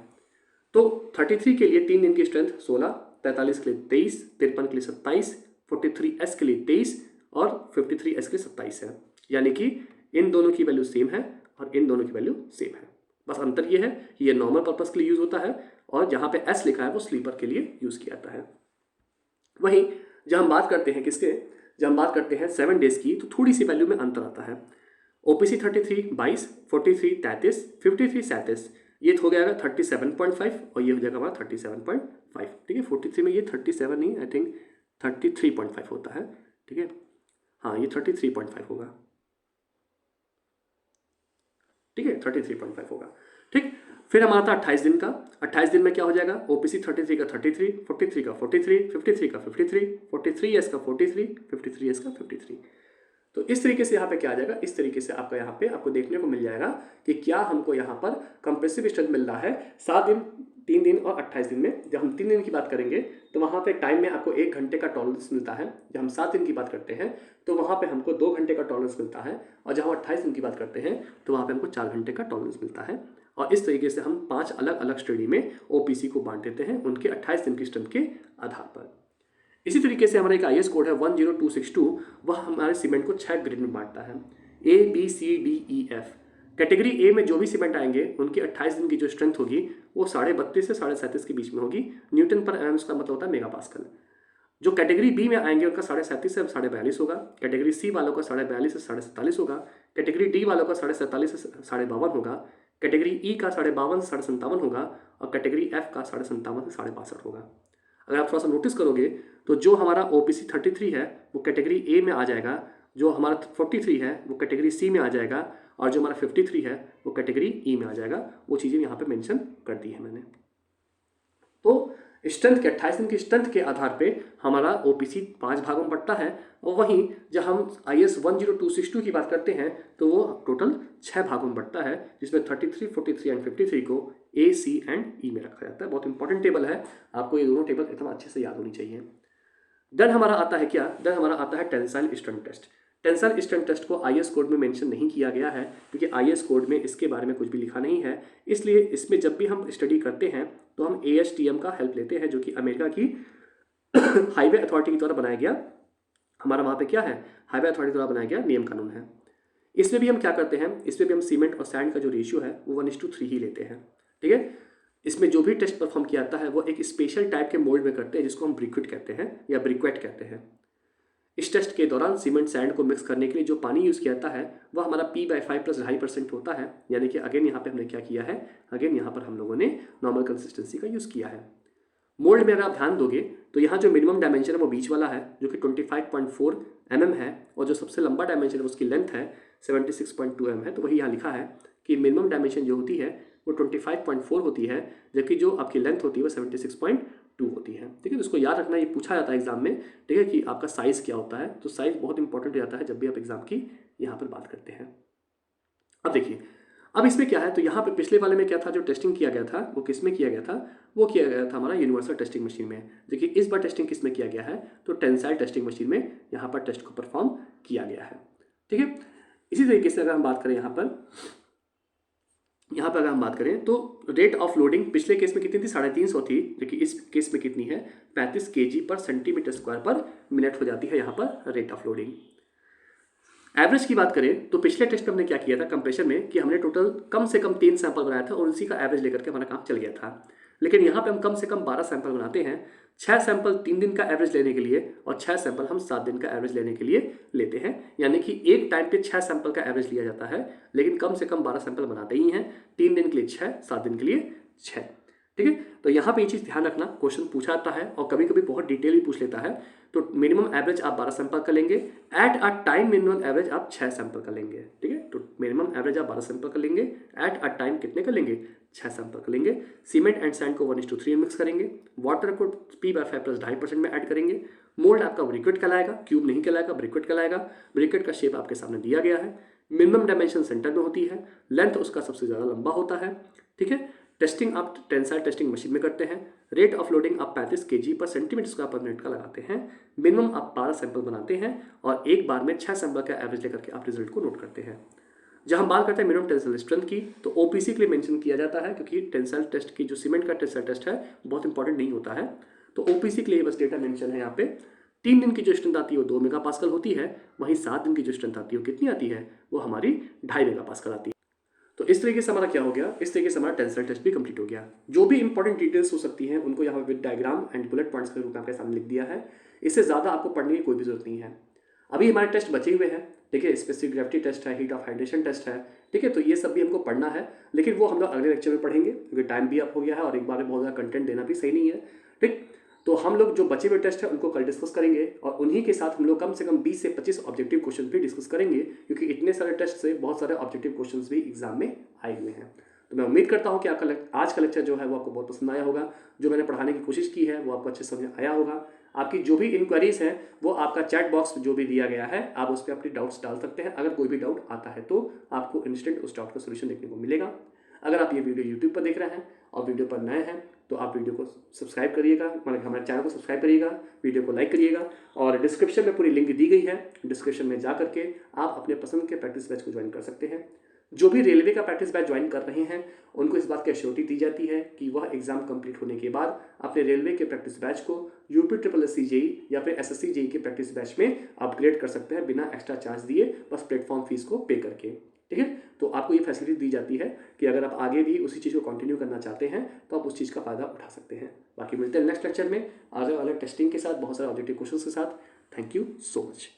तो 33 के लिए 3 दिन की स्ट्रेंथ 16, 43 के लिए 23, 53 के लिए 27, 43S के लिए 23 और 53S के लिए 27 है। यानी कि इन दोनों की वैल्यू सेम है और इन दोनों की वैल्यू सेम है। बस अंतर ये है कि ये नॉर्मल पर्पस के लिए यूज होता है और जहाँ पे S लिखा है वो स्लीपर के लिए यूज किया जाता है। वहीं जब हम बात करते हैं किसके, जब हम बात करते हैं 7 डेज की, तो थोड़ी सी वैल्यू में अंतर आता है। ओपीसी 33 22, 43 33, 53 37, ये हो जाएगा 37.5 और ये हो जाएगा हमारा 37.5। ठीक है। 43 में ये 37 नहीं, आई थिंक 33.5 होता है। ठीक है, हाँ ये 33.5 होगा। ठीक है, 33.5 होगा। ठीक, फिर हमारा था 28 दिन का। 28 दिन में क्या हो जाएगा, ओपीसी 33 का 33, 43 का 43, 53 का 53, 43S का 43, 53S का 53। तो इस तरीके से यहाँ पे क्या आ जाएगा, इस तरीके से आपका यहाँ पे आपको देखने को मिल जाएगा कि क्या हमको यहाँ पर कंप्रेसिव स्ट्रेंथ मिल रहा है 7 दिन, 3 दिन और 28 दिन में। जब हम 3 दिन की बात करेंगे तो वहाँ पे टाइम में आपको 1 घंटे का टॉलरेंस मिलता है। जब हम 7 दिन की बात करते हैं तो वहाँ पे हमको 2 घंटे का टॉलरेंस मिलता है और जब हम 28 दिन की बात करते हैं तो वहाँ पे हमको 4 घंटे का टॉलरेंस मिलता है। और इस तरीके से हम 5 अलग अलग स्टडी में ओपीसी को बांट देते हैं उनके 28 दिन की स्ट्रेंथ के आधार पर। इसी तरीके से हमारा एक IS कोड है 10262, वह हमारे सीमेंट को 6 ग्रेड में बांटता है, A B C D E F। Category A में जो भी सीमेंट आएंगे उनकी 28 दिन की जो स्ट्रेंथ होगी वो 32.5 से 37.5 के बीच में होगी। न्यूटन पर एम का मतलब होता है मेगा पास्कल। जो कैटेगरी बी में आएंगे उनका 37.5 से 42.5 होगा। कैटेगरी सी वालों का 42.5 से 47.5 होगा। कैटेगरी डी वालों का 47.5 से 52.5 होगा। कैटेगरी ई का 52.5 से 57.5 होगा और कैटेगरी एफ का 57.5 से 62.5 होगा। अगर आप थोड़ा सा नोटिस करोगे तो जो हमारा ओपीसी 33 है वो कैटेगरी ए में आ जाएगा, जो हमारा 43 है वो कैटेगरी सी में आ जाएगा और जो हमारा 53 है वो कैटेगरी ई में आ जाएगा। वो चीज़ें यहाँ पे मेंशन कर दी है मैंने। तो स्ट्रेंथ के 28 दिन की स्ट्रेंथ के आधार पे हमारा ओपीसी 5 भागों में बंटता है और वहीं जब हम IS 10262 की बात करते हैं तो वो टोटल 6 भागों में बंटता है, जिसमें 33, 43 एंड 53 को A, C एंड E में रखा जाता है। बहुत इंपॉर्टेंट टेबल है, आपको ये दोनों टेबल एकदम अच्छे से याद होनी चाहिए। देन हमारा आता है क्या, देन हमारा आता है tensile strength test. Tensile strength test को IS कोड में मेंशन नहीं किया गया है क्योंकि IS कोड में इसके बारे में कुछ भी लिखा नहीं है। इसलिए इसमें जब भी हम स्टडी करते हैं तो हम ASTM का हेल्प लेते हैं, जो कि अमेरिका की हाईवे अथॉरिटी के द्वारा बनाया गया, हमारा वहाँ पे क्या है, हाईवे अथॉरिटी द्वारा बनाया गया नियम कानून है। इसमें भी हम क्या करते हैं, इसमें भी हम सीमेंट और सैंड का जो रेशियो है वो 1:3 ही लेते हैं। ठीक है। इसमें जो भी टेस्ट परफॉर्म किया जाता है वो एक स्पेशल टाइप के मोल्ड में करते हैं जिसको हम ब्रिक्वेट कहते हैं या ब्रिक्वेट कहते हैं। इस टेस्ट के दौरान सीमेंट सैंड को मिक्स करने के लिए जो पानी यूज़ किया जाता है वह हमारा P/5 + 2.5% होता है। यानी कि अगेन यहाँ पे हमने क्या किया है, अगेन यहाँ पर हम लोगों ने नॉर्मल कंसिस्टेंसी का यूज़ किया है। मोल्ड में अगर आप ध्यान दोगे तो यहाँ जो मिनिमम डायमेंशन है वो बीच वाला है जो कि 25.4 mm है और जो सबसे लंबा डायमेंशन है उसकी लेंथ है 76.2 mm है। तो वही यहाँ लिखा है कि मिनिमम डायमेंशन जो होती है वो 25.4 होती है, जबकि जो आपकी लेंथ होती है वो 76.2 होती है। ठीक है, तो इसको याद रखना, ये पूछा जाता है एग्जाम में। ठीक है, कि आपका साइज़ क्या होता है, तो साइज़ बहुत इंपॉर्टेंट हो जाता है जब भी आप एग्जाम की यहाँ पर बात करते हैं। अब देखिए, अब इसमें क्या है, तो यहाँ पे पिछले वाले में क्या था, जो टेस्टिंग किया गया था वो किस में किया गया था, वो किया गया था हमारा यूनिवर्सल टेस्टिंग मशीन में। देखिए इस बार टेस्टिंग किस में किया गया है, तो टेंसाइल टेस्टिंग मशीन में यहाँ पर टेस्ट को परफॉर्म किया गया है। ठीक है, इसी तरीके से अगर हम बात करें यहाँ पर अगर हम बात करें तो रेट ऑफ लोडिंग पिछले केस में कितनी थी, 350 थी, जबकि इस केस में कितनी है, 35 kg पर सेंटीमीटर स्क्वायर पर मिनट हो जाती है यहाँ पर रेट ऑफ लोडिंग। एवरेज की बात करें तो पिछले टेस्ट में हमने क्या किया था कंप्रेशन में, कि हमने टोटल कम से कम 3 सैंपल बनाया था और उसी का एवरेज लेकर के हमारा काम चल गया था। लेकिन यहाँ पे हम कम से कम 12 सैंपल बनाते हैं, 6 सैंपल 3 दिन का एवरेज लेने के लिए और 6 सैंपल हम 7 दिन का एवरेज लेने के लिए लेते हैं। यानी कि एक टाइम पे 6 सैंपल का एवरेज लिया जाता है, लेकिन कम से कम 12 सैंपल बनाते ही हैं, 3 दिन के लिए 6, 7 दिन के लिए 6। ठीक है, तो यहाँ पे ये चीज़ ध्यान रखना, क्वेश्चन पूछा जाता है और कभी कभी बहुत डिटेल भी पूछ लेता है। तो मिनिमम एवरेज आप 12 सैंपल का लेंगे, at a time minimum average आप 6 सैंपल का लेंगे। ठीक है, तो मिनिमम एवरेज आप 12 सैंपल का लेंगे, एट अ टाइम कितने का लेंगे, 6 सैंपल का लेंगे। सीमेंट एंड सैंड को 1:3 मिक्स करेंगे, वाटर को P/5 + 2.5% में ऐड करेंगे। मोल्ड आपका ब्रिक्विट कहलाएगा, क्यूब नहीं कहलाएगा, ब्रिक्विट कहलाएगा। ब्रिक्विट का शेप आपके सामने दिया गया है, मिनिमम डायमेंशन सेंटर में होती है, लेंथ उसका सबसे ज़्यादा लंबा होता है। ठीक है, टेस्टिंग आप टेंसाइल टेस्टिंग मशीन में करते हैं, रेट ऑफ लोडिंग आप 35 kg पर सेंटीमीटर स्क्वायर पर मिनट का लगाते हैं, मिनिमम आप 12 सैंपल बनाते हैं और एक बार में 6 सैंपल का एवरेज लेकर के आप रिजल्ट को नोट करते हैं। जब हम बात करते हैं मिनिमम टेंसाइल स्ट्रेंथ की, तो ओपीसी के लिए मेंशन किया जाता है, क्योंकि टेंसाइल टेस्ट की जो सीमेंट का टेंसाइल टेस्ट है बहुत इंपॉर्टेंट नहीं होता है, तो ओपीसी के लिए बस डेटा मेंशन है यहाँ पे। 3 दिन की जो स्ट्रेंथ आती है वो 2 मेगापास्कल होती है, वहीं 7 दिन की जो स्ट्रेंथ आती है वो कितनी आती है, वो हमारी 2.5 मेगापास्कल आती है। तो इस तरीके से हमारा क्या हो गया, इस तरीके से हमारा टेंसाइल टेस्ट भी कंप्लीट हो गया। जो भी इंपॉर्टेंट डिटेल्स हो सकती हैं उनको यहाँ with diagram and bullet points के रूप में आपके सामने लिख दिया है। इससे ज़्यादा आपको पढ़ने की कोई भी जरूरत नहीं है। अभी हमारे टेस्ट बचे हुए हैं, ठीक है, स्पेसिफिक ग्रेविटी टेस्ट है, हीट ऑफ हाइड्रेशन टेस्ट है। ठीक है, तो ये सब भी हमको पढ़ना है, लेकिन वो हम लोग अगले लेक्चर में पढ़ेंगे, क्योंकि टाइम भी अप हो गया है और एक बार में बहुत ज़्यादा कंटेंट देना भी सही नहीं है। ठीक, तो हम लोग जो बचे हुए टेस्ट है उनको कल डिस्कस करेंगे और उन्हीं के साथ हम लोग कम से कम 20 से 25 ऑब्जेक्टिव क्वेश्चन भी डिस्कस करेंगे, क्योंकि इतने सारे टेस्ट से बहुत सारे ऑब्जेक्टिव क्वेश्चन भी एग्जाम में आए हुए हैं। तो मैं उम्मीद करता हूँ कि आपका आज का लेक्चर जो है वो आपको बहुत पसंद आया होगा। जो मैंने पढ़ाने की कोशिश की है वो आपको अच्छे समझ आया होगा। आपकी जो भी इंक्वायरीज हैं वो आपका चैट बॉक्स जो भी दिया गया है, आप उस पर अपनी डाउट्स डाल सकते हैं। अगर कोई भी डाउट आता है तो आपको इंस्टेंट उस डाउट का सोल्यूशन देखने को मिलेगा। अगर आप ये वीडियो यूट्यूब पर देख रहे हैं और वीडियो पर नए हैं तो आप वीडियो को सब्सक्राइब करिएगा, मतलब हमारे चैनल को सब्सक्राइब करिएगा, वीडियो को लाइक करिएगा और डिस्क्रिप्शन में पूरी लिंक दी गई है। डिस्क्रिप्शन में जा करके आप अपने पसंद के प्रैक्टिस बैच को ज्वाइन कर सकते हैं। जो भी रेलवे का प्रैक्टिस बैच ज्वाइन कर रहे हैं उनको इस बात की एश्योरिटी दी जाती है कि वह एग्जाम कंप्लीट होने के बाद अपने रेलवे के प्रैक्टिस बैच को UP SSC JEE या फिर SSC JEE के प्रैक्टिस बैच में अपग्रेड कर सकते हैं बिना एक्स्ट्रा चार्ज दिए, बस प्लेटफॉर्म फीस को पे करके। ठीक है, तो आपको ये फैसिलिटी दी जाती है कि अगर आप आगे भी उसी चीज़ को कंटिन्यू करना चाहते हैं तो आप उस चीज़ का फ़ायदा उठा सकते हैं। बाकी मिलते हैं नेक्स्ट लेक्चर में अलग अलग टेस्टिंग के साथ, बहुत सारे ऑब्जेक्टिव क्वेश्चंस के साथ। Thank you so much.